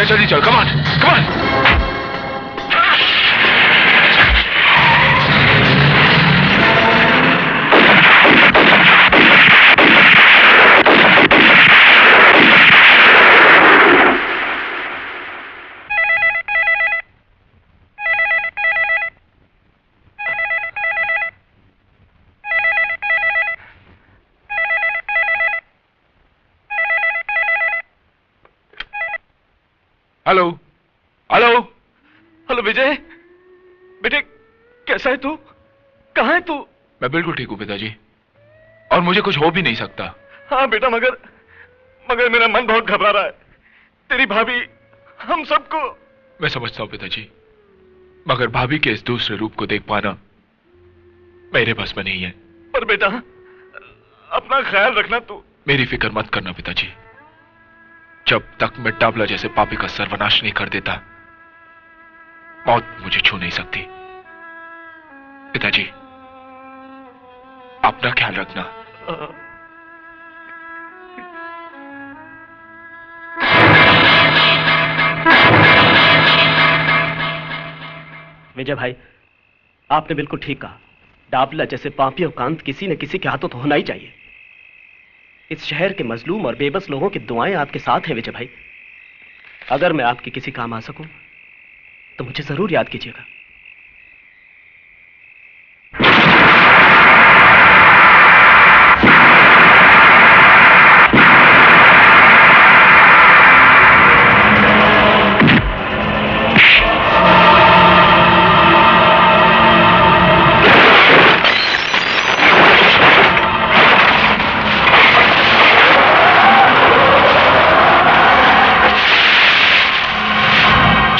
जल्दी चल, come on, come on. Hello hello hello Vijay, बेटे कैसा है तू? कहाँ है तू? मैं बिल्कुल ठीक हूँ पिताजी, और मुझे कुछ हो भी नहीं सकता। हाँ बेटा, मगर मेरा मन बहुत घबरा रहा है। तेरी भाभी हम सबको। मैं समझता हूँ पिताजी, मगर भाभी के इस दूसरे रूप को देख पाना मेरे बस में नहीं है। पर बेटा अपना ख्याल रखना तू। मेरी फिक्र मत करना पिताजी, जब तक मैं डाबला जैसे पापी का सर्वनाश नहीं कर देता, मौत मुझे छू नहीं सकती। पिताजी अपना ख्याल रखना। विजय भाई, आपने बिल्कुल ठीक कहा। डाबला जैसे पापी और कांत किसी न किसी के हाथों तो होना ही चाहिए। इस शहर के मजलूम और बेबस लोगों की दुआएं आपके साथ हैं विजय भाई। अगर मैं आपके किसी काम आ सकूं तो मुझे जरूर याद कीजिएगा।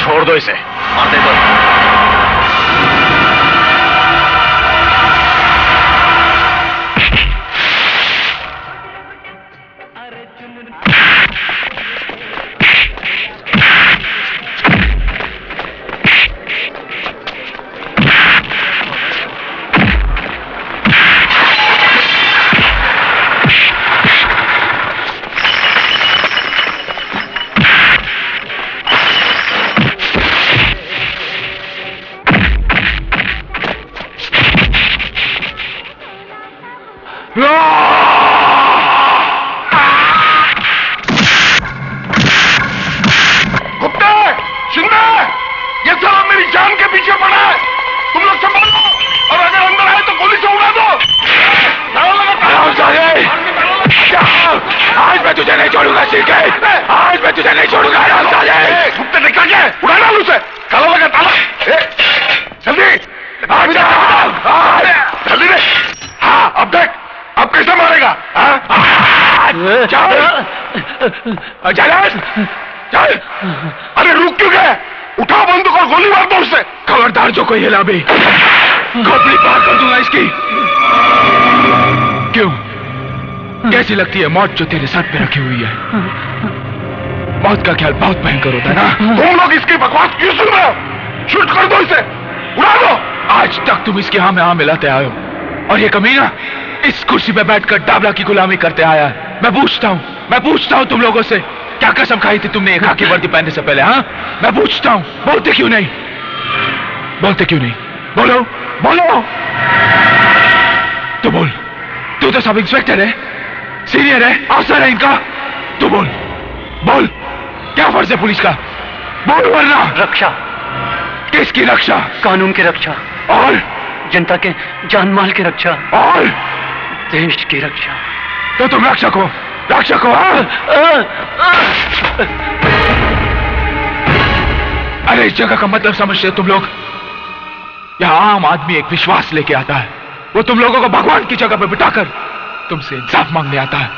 छोड़ दो इसे, मार दे दो। अरे रुक क्यों गए? उठा बंदूक और गोली मार दो उससे। खबरदार जो कोई हिला भी, खोपड़ी पार कर दूंगा इसकी। क्यों, कैसी लगती है मौत जो तेरे सर पे रखी हुई है? मौत का ख्याल बहुत भयंकर होता है ना? तुम लोग इसकी बकवास क्यों सुन रहे हो? शूट कर दो इसे, उड़ा दो। आज तक तुम इसके हाँ में हाँ मिलाते आए हो, और ये कमीना इस कुर्सी पे बैठकर डाबला की गुलामी करते आया है। मैं पूछता हूँ तुम लोगों से, क्या कसम खाई थी तुमने एक खाकी वर्दी पहनने से पहले? हाँ, मैं पूछता हूँ, बोलते क्यों नहीं? बोलो बोलो। तो बोल, तू तो सब इंस्पेक्टर है, सीनियर है, अफसर है इनका। तू बोल, क्या फर्ज है पुलिस का? बोल वरना। रक्षा। किसकी रक्षा? कानून की रक्षा। और जनता के जान माल की रक्षा। और देश की रक्षा। तो तुम रक्षक हो? अरे इस जगह का मतलब समझते हो तुम लोग? यहाँ आम आदमी एक विश्वास लेके आता है, वो तुम लोगों को भगवान की जगह पर बिठाकर तुमसे इंसाफ मांगने आता है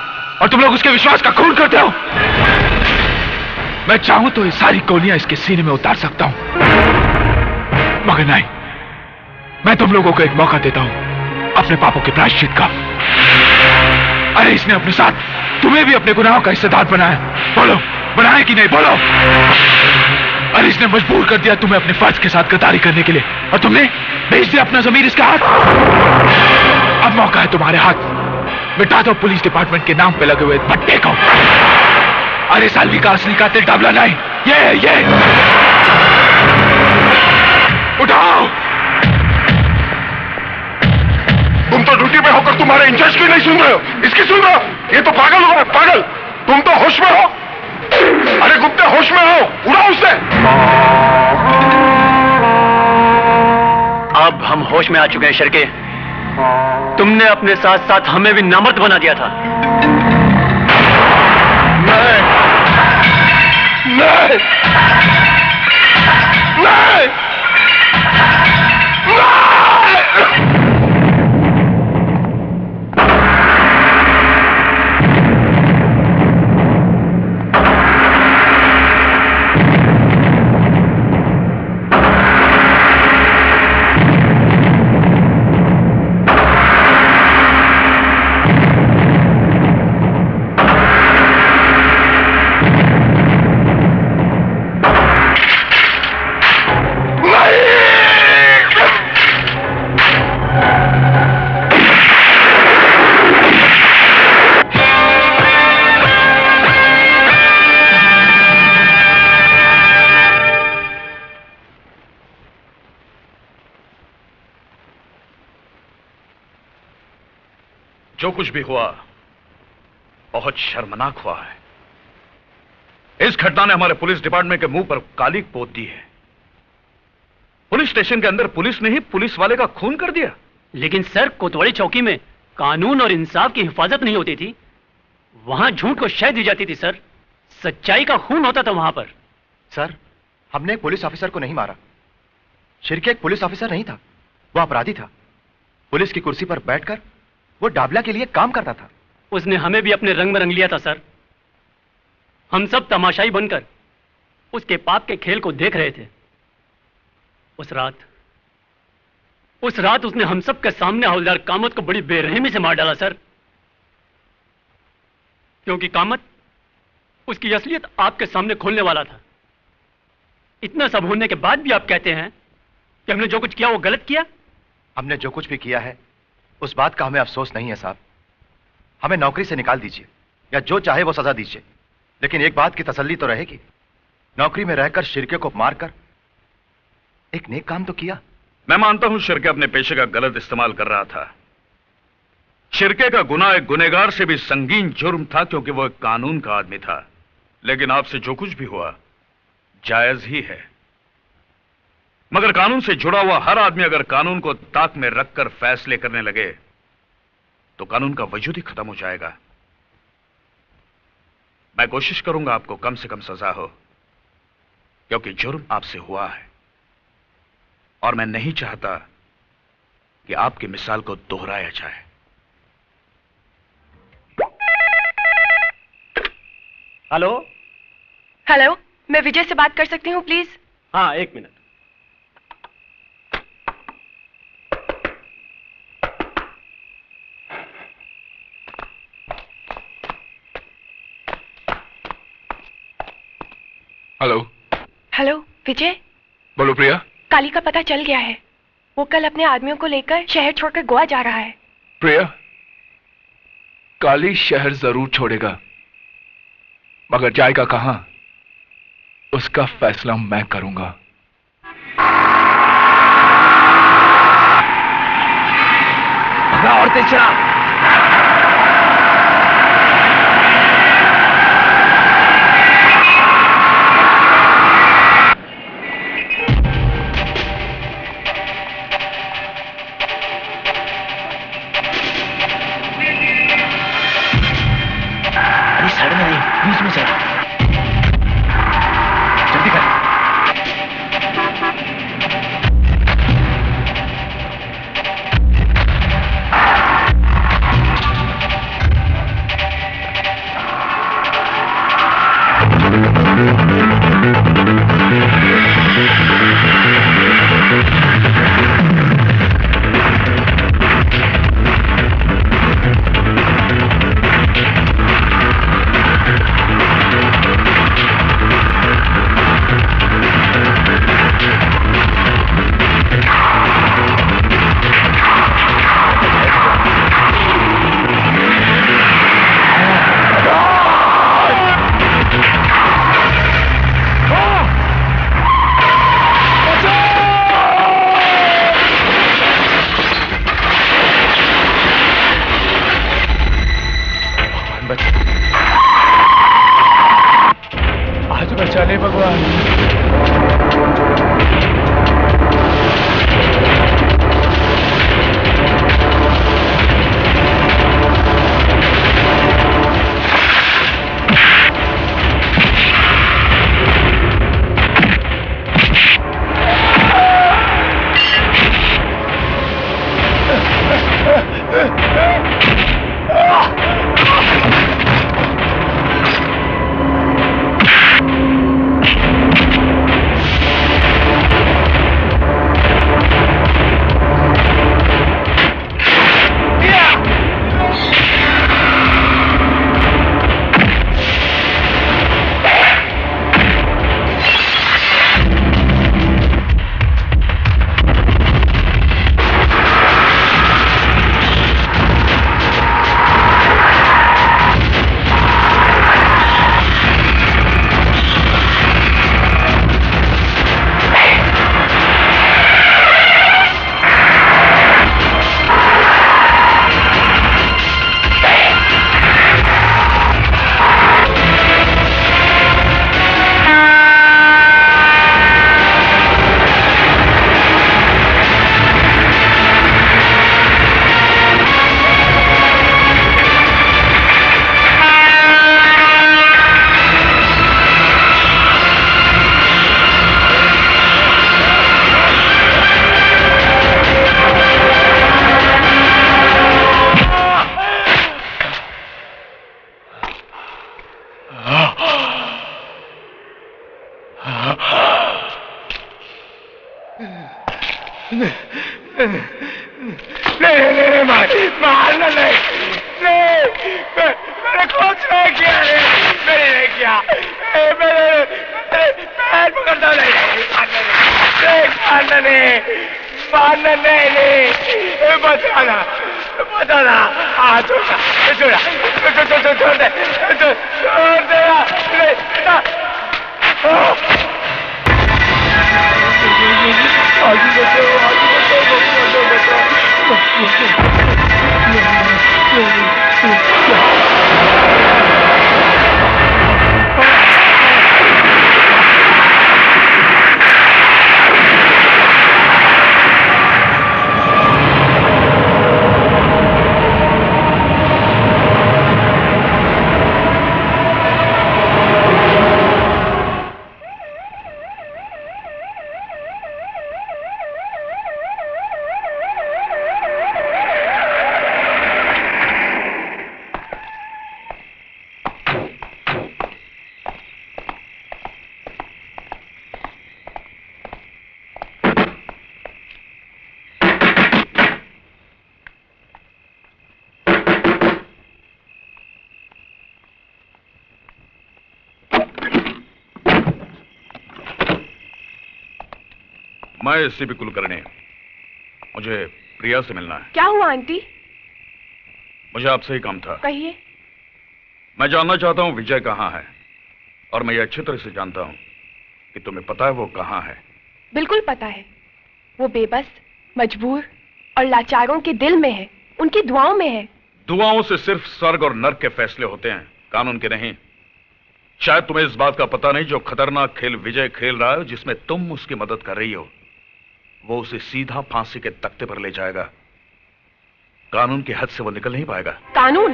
और तुम लोग उसके विश्वास का खून करते हो। मैं चाहूं तो ये सारी गोलियां इसके सीने में उतार सकता हूं, मगर नहीं, मैं तुम लोगों को एक मौका देता हूं अपने पापों के प्रायश्चित का। अरे इसने अपने साथ तुम्हें भी अपने गुनाहों का हिस्सेदार बनाया, बोलो बनाया कि नहीं, बोलो। अरे इसने मजबूर कर दिया तुम्हें अपने फर्ज के साथ गद्दारी करने के लिए और तुमने भेज दिया अपना ज़मीर इसके हाथ। अब मौका है तुम्हारे हाथ, मिटा दो पुलिस डिपार्टमेंट के नाम पे लगे हुए पट्टे को। अरे सालवी का असली कातिल डाबला नहीं, ये उठाओ। तुम तो ड्यूटी में होकर तुम्हारे इंचार्ज की नहीं सुन रहे हो, इसकी सुन रहे हो। ये तो पागल हो गए, पागल। तुम तो होश में हो। अरे गुप्ते होश में हो, उड़ाओ उसे। अब हम होश में आ चुके हैं शिर्के। तुमने अपने साथ साथ हमें भी नामर्द बना दिया था। नहीं, नहीं, नहीं, नहीं। जो कुछ भी हुआ बहुत शर्मनाक हुआ है। इस घटना ने हमारे पुलिस डिपार्टमेंट के मुंह पर काली पोत दी है। पुलिस स्टेशन के अंदर पुलिस ने ही पुलिस वाले का खून कर दिया। लेकिन सर, कोतवाली चौकी में कानून और इंसाफ की हिफाजत नहीं होती थी, वहां झूठ को शह दी जाती थी सर। सच्चाई का खून होता था वहां पर। सर, हमने एक पुलिस ऑफिसर को नहीं मारा। शिर्के एक पुलिस ऑफिसर नहीं था, वो अपराधी था। पुलिस की कुर्सी पर बैठकर वो डाबला के लिए काम करता था। उसने हमें भी अपने रंग में रंग लिया था सर। हम सब तमाशाई बनकर उसके पाप के खेल को देख रहे थे। उस रात उसने हम सब के सामने हवलदार कामत को बड़ी बेरहमी से मार डाला सर। क्योंकि कामत उसकी असलियत आपके सामने खोलने वाला था। इतना सब होने के बाद भी आप कहते हैं कि हमने जो कुछ किया वो गलत किया। हमने जो कुछ भी किया है उस बात का हमें अफसोस नहीं है साहब। हमें नौकरी से निकाल दीजिए या जो चाहे वो सजा दीजिए, लेकिन एक बात की तसल्ली तो रहेगी, नौकरी में रहकर शिर्के को मारकर एक नेक काम तो किया। मैं मानता हूं शिर्के अपने पेशे का गलत इस्तेमाल कर रहा था। शिर्के का गुनाह एक गुनहगार से भी संगीन जुर्म था, क्योंकि वो एक कानून का आदमी था। लेकिन आपसे जो कुछ भी हुआ जायज ही है। मगर कानून से जुड़ा हुआ हर आदमी अगर कानून को ताक में रखकर फैसले करने लगे तो कानून का वजूद ही खत्म हो जाएगा। मैं कोशिश करूंगा आपको कम से कम सजा हो, क्योंकि जुर्म आपसे हुआ है और मैं नहीं चाहता कि आपकी मिसाल को दोहराया जाए। हेलो हेलो, मैं विजय से बात कर सकती हूँ प्लीज? हाँ, एक मिनट। हेलो हेलो विजय, बोलो प्रिया। काली का पता चल गया है। वो कल अपने आदमियों को लेकर शहर छोड़कर गोवा जा रहा है। प्रिया, काली शहर जरूर छोड़ेगा, मगर जाएगा कहां उसका फैसला मैं करूंगा। और तेज चला। बीच में चल, जल्दी कर। नहीं मारना नहीं मैंने कुछ नहीं किया मैंने नहीं किया मैंने पैर पकड़ता नहीं मारना नहीं बताना छोड़ दे छोड़ दे मैं एससीपी कुलकर्णी, मुझे प्रिया से मिलना है। क्या हुआ आंटी? मुझे आपसे ही काम था। कहिए। मैं जानना चाहता हूँ विजय कहाँ है, और मैं ये अच्छी तरह से जानता हूँ कि तुम्हें पता है वो कहाँ है। बिल्कुल पता है। वो बेबस, मजबूर और लाचारों के दिल में है, उनकी दुआओं में है। दुआओं से सिर्फ स्वर्ग और नर्क के फैसले होते हैं, कानून के नहीं। शायद तुम्हें इस बात का पता नहीं, जो खतरनाक खेल विजय खेल रहा है, जिसमें तुम उसकी मदद कर रही हो, वो उसे सीधा फांसी के तख्ते पर ले जाएगा। कानून की हद से वो निकल नहीं पाएगा। कानून?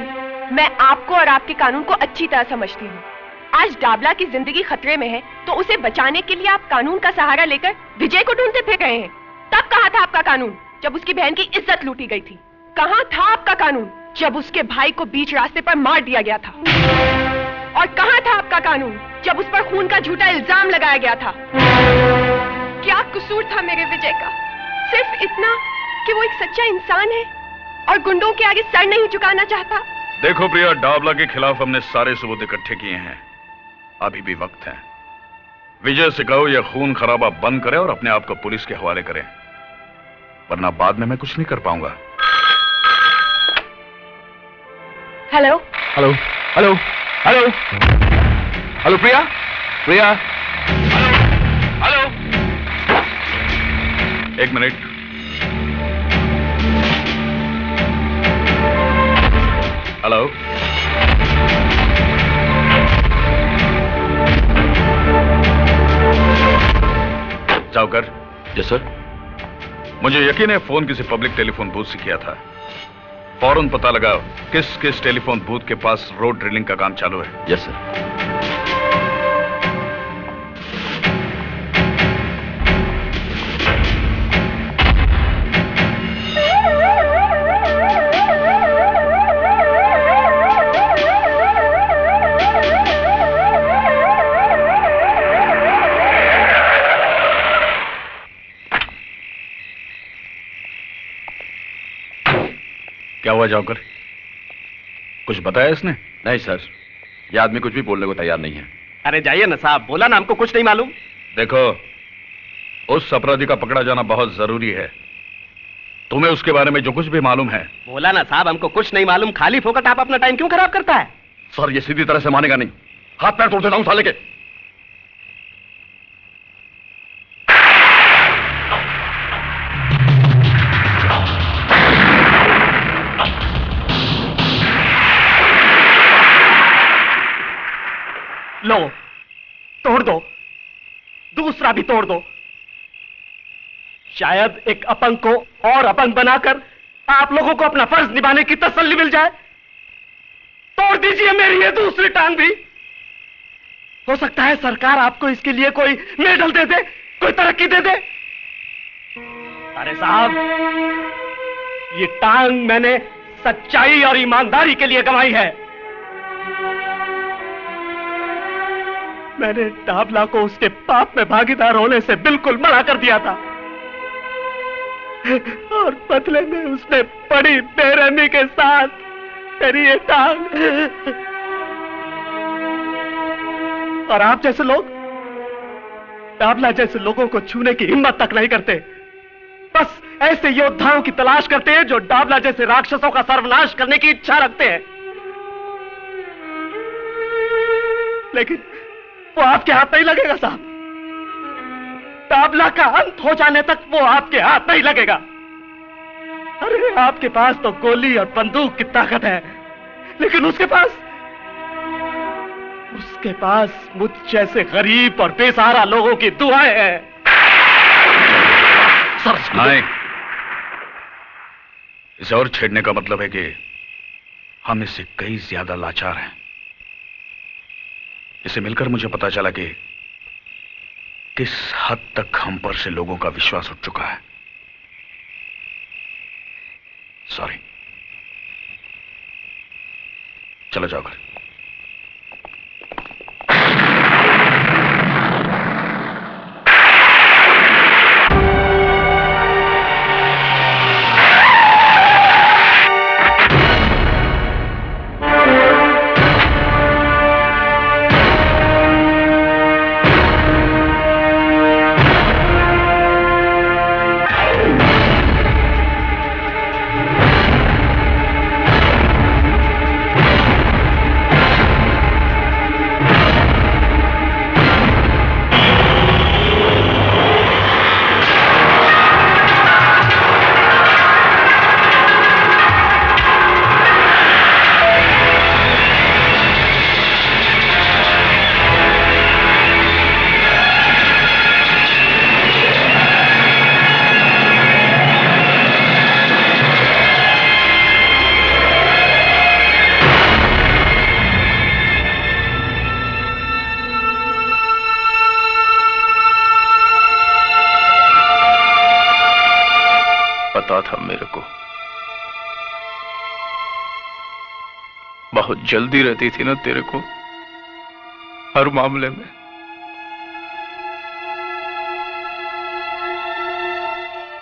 मैं आपको और आपके कानून को अच्छी तरह समझती हूँ। आज डाबला की जिंदगी खतरे में है, तो उसे बचाने के लिए आप कानून का सहारा लेकर विजय को ढूंढते फिर रहे हैं। तब कहाँ था आपका कानून, जब उसकी बहन की इज्जत लूटी गई थी? कहाँ था आपका कानून, जब उसके भाई को बीच रास्ते पर मार दिया गया था? और कहाँ था आपका कानून, जब उस पर खून का झूठा इल्जाम लगाया गया था? क्या कसूर था मेरे विजय का? सिर्फ इतना कि वो एक सच्चा इंसान है और गुंडों के आगे सर नहीं झुकाना चाहता। देखो प्रिया, डाबला के खिलाफ हमने सारे सबूत इकट्ठे किए हैं, अभी भी वक्त है। विजय से कहो यह खून खराबा बंद करे और अपने आप को पुलिस के हवाले करे, वरना बाद में मैं कुछ नहीं कर पाऊंगा। Hello hello hello hello hello Priya Priya hello, एक मिनट। हेलो, जाओकर। Yes sir. मुझे यकीन है फोन किसी पब्लिक टेलीफोन बूथ से किया था। फौरन पता लगाओ किस किस टेलीफोन बूथ के पास रोड ड्रिलिंग का काम चालू है। Yes sir. क्या हुआ जौहर? कुछ बताया इसने? नहीं सर, यह आदमी कुछ भी बोलने को तैयार नहीं है। अरे जाइए ना साहब, बोला ना हमको कुछ नहीं मालूम। देखो, उस अपराधी का पकड़ा जाना बहुत जरूरी है। तुम्हें उसके बारे में जो कुछ भी मालूम है। बोला ना साहब, हमको कुछ नहीं मालूम। खाली फोकट आप अपना टाइम क्यों खराब करता है? सर, ये सीधी तरह से मानेगा नहीं। हाथ पैर तोड़ देता हूं साले के। लो, तोड़ दो, दूसरा भी तोड़ दो। शायद एक अपंग को और अपंग बनाकर आप लोगों को अपना फर्ज निभाने की तसल्ली मिल जाए। तोड़ दीजिए मेरी ये दूसरी टांग भी। हो सकता है सरकार आपको इसके लिए कोई मेडल दे दे, कोई तरक्की दे दे। अरे साहब, ये टांग मैंने सच्चाई और ईमानदारी के लिए गंवाई है। मैंने डाबला को उसके पाप में भागीदार होने से बिल्कुल मना कर दिया था, और बदले में उसने बड़ी बेरहमी के साथ मेरी ये टांग। और आप जैसे लोग डाबला जैसे लोगों को छूने की हिम्मत तक नहीं करते। बस ऐसे योद्धाओं की तलाश करते हैं जो डाबला जैसे राक्षसों का सर्वनाश करने की इच्छा रखते हैं। लेकिन वो आपके हाथ नहीं लगेगा साहब। डाबला का अंत हो जाने तक वो आपके हाथ नहीं लगेगा। अरे आपके पास तो गोली और बंदूक की ताकत है, लेकिन उसके पास मुझ जैसे गरीब और बेसहारा लोगों की दुआएं हैं। नहीं, इसे और छेड़ने का मतलब है कि हम इससे कई ज्यादा लाचार हैं। इसे मिलकर मुझे पता चला कि किस हद तक हम पर से लोगों का विश्वास उठ चुका है। सॉरी, चलो जाओ घर। बहुत जल्दी रहती थी ना तेरे को हर मामले में।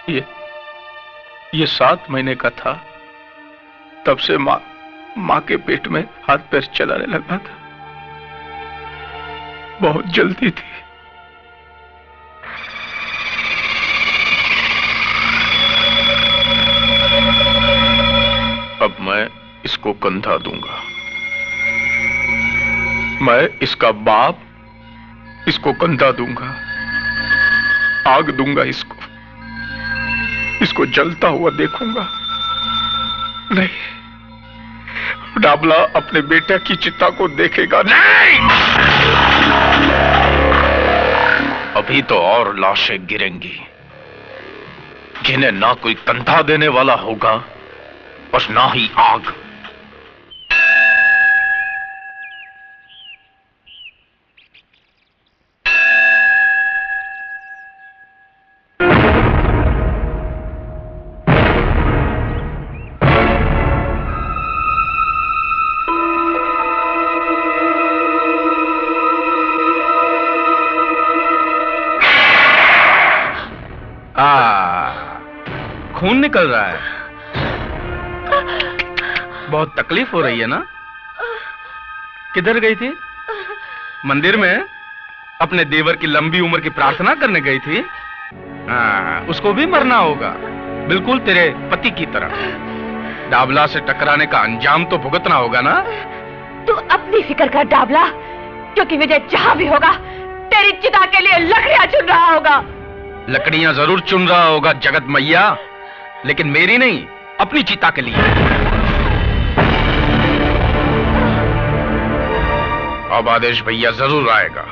ये 7 महीने का था, तब से माँ के पेट में हाथ पैर चलाने लगा था। बहुत जल्दी थी। अब मैं इसको कंधा दूंगा। मैं इसका बाप इसको कंधा दूंगा, आग दूंगा इसको जलता हुआ देखूंगा। नहीं, डाबला अपने बेटे की चिता को देखेगा नहीं। अभी तो और लाशें गिरेंगी, जिन्हें ना कोई कंधा देने वाला होगा और ना ही आग। खून निकल रहा है। बहुत तकलीफ हो रही है ना? किधर गई थी? मंदिर में अपने देवर की लंबी उम्र की प्रार्थना करने गई थी। उसको भी मरना होगा, बिल्कुल तेरे पति की तरह। डाबला से टकराने का अंजाम तो भुगतना होगा ना? तू अपनी फिक्र कर डाबला, क्योंकि विजय जहां भी होगा तेरी चिता के लिए लकड़ियां चुन रहा होगा। लकड़ियां जरूर चुन रहा होगा जगत मैया, लेकिन मेरी नहीं, अपनी चिता के लिए। अब आदेश भैया जरूर आएगा।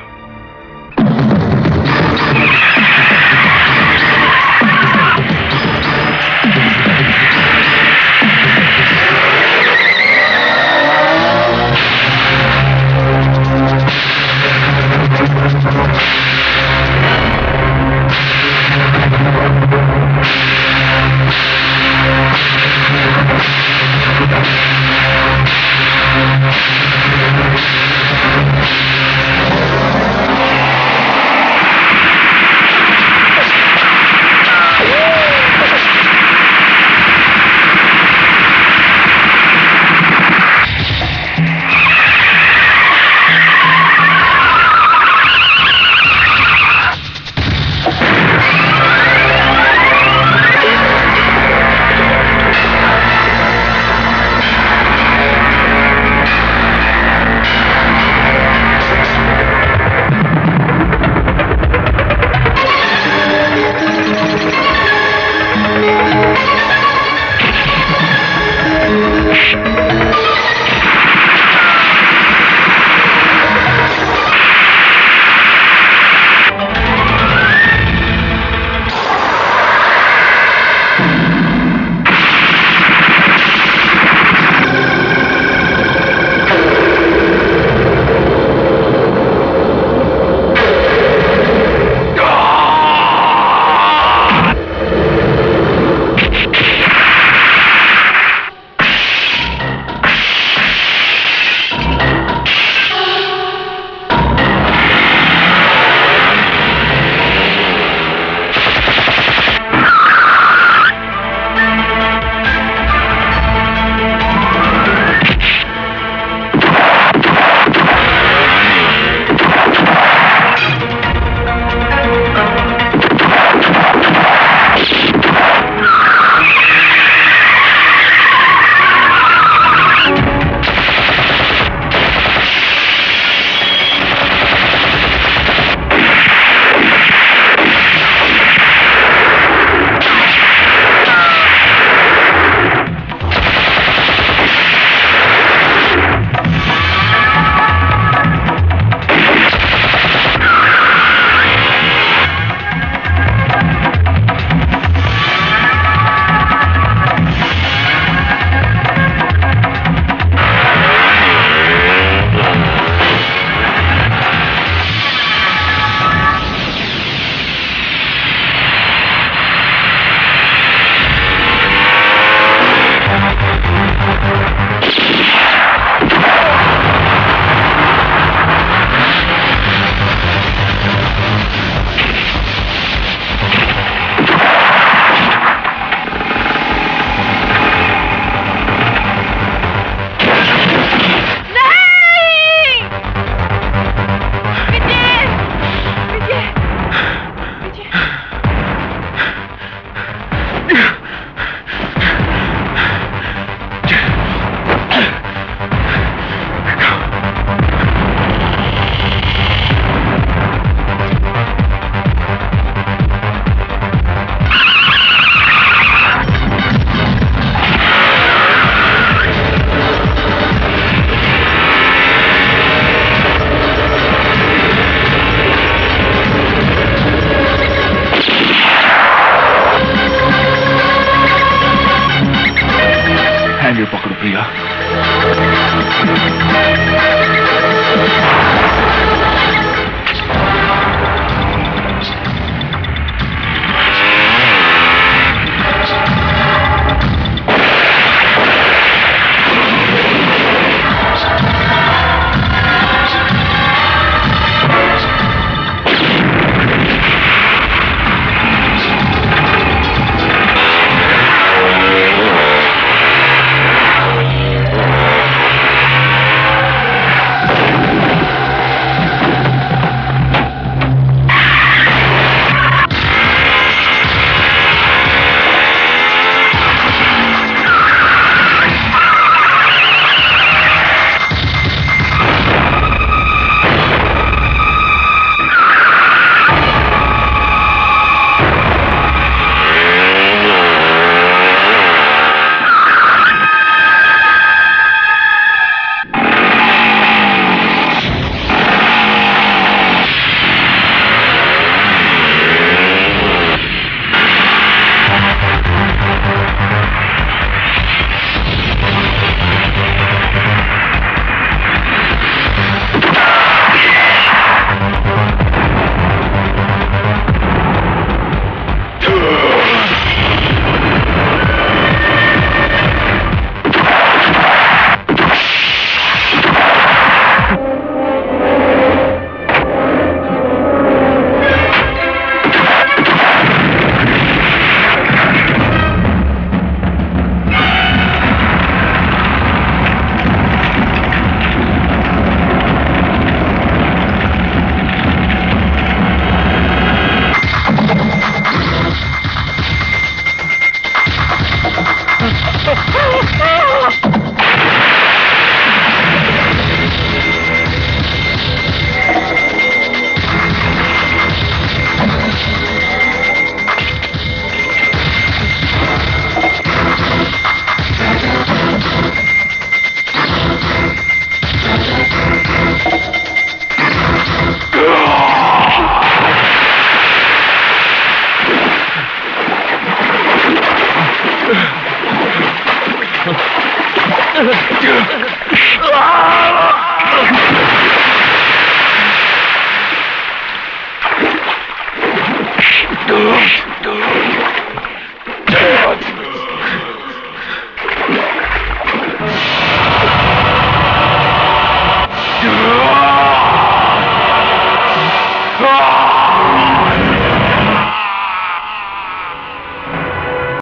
you.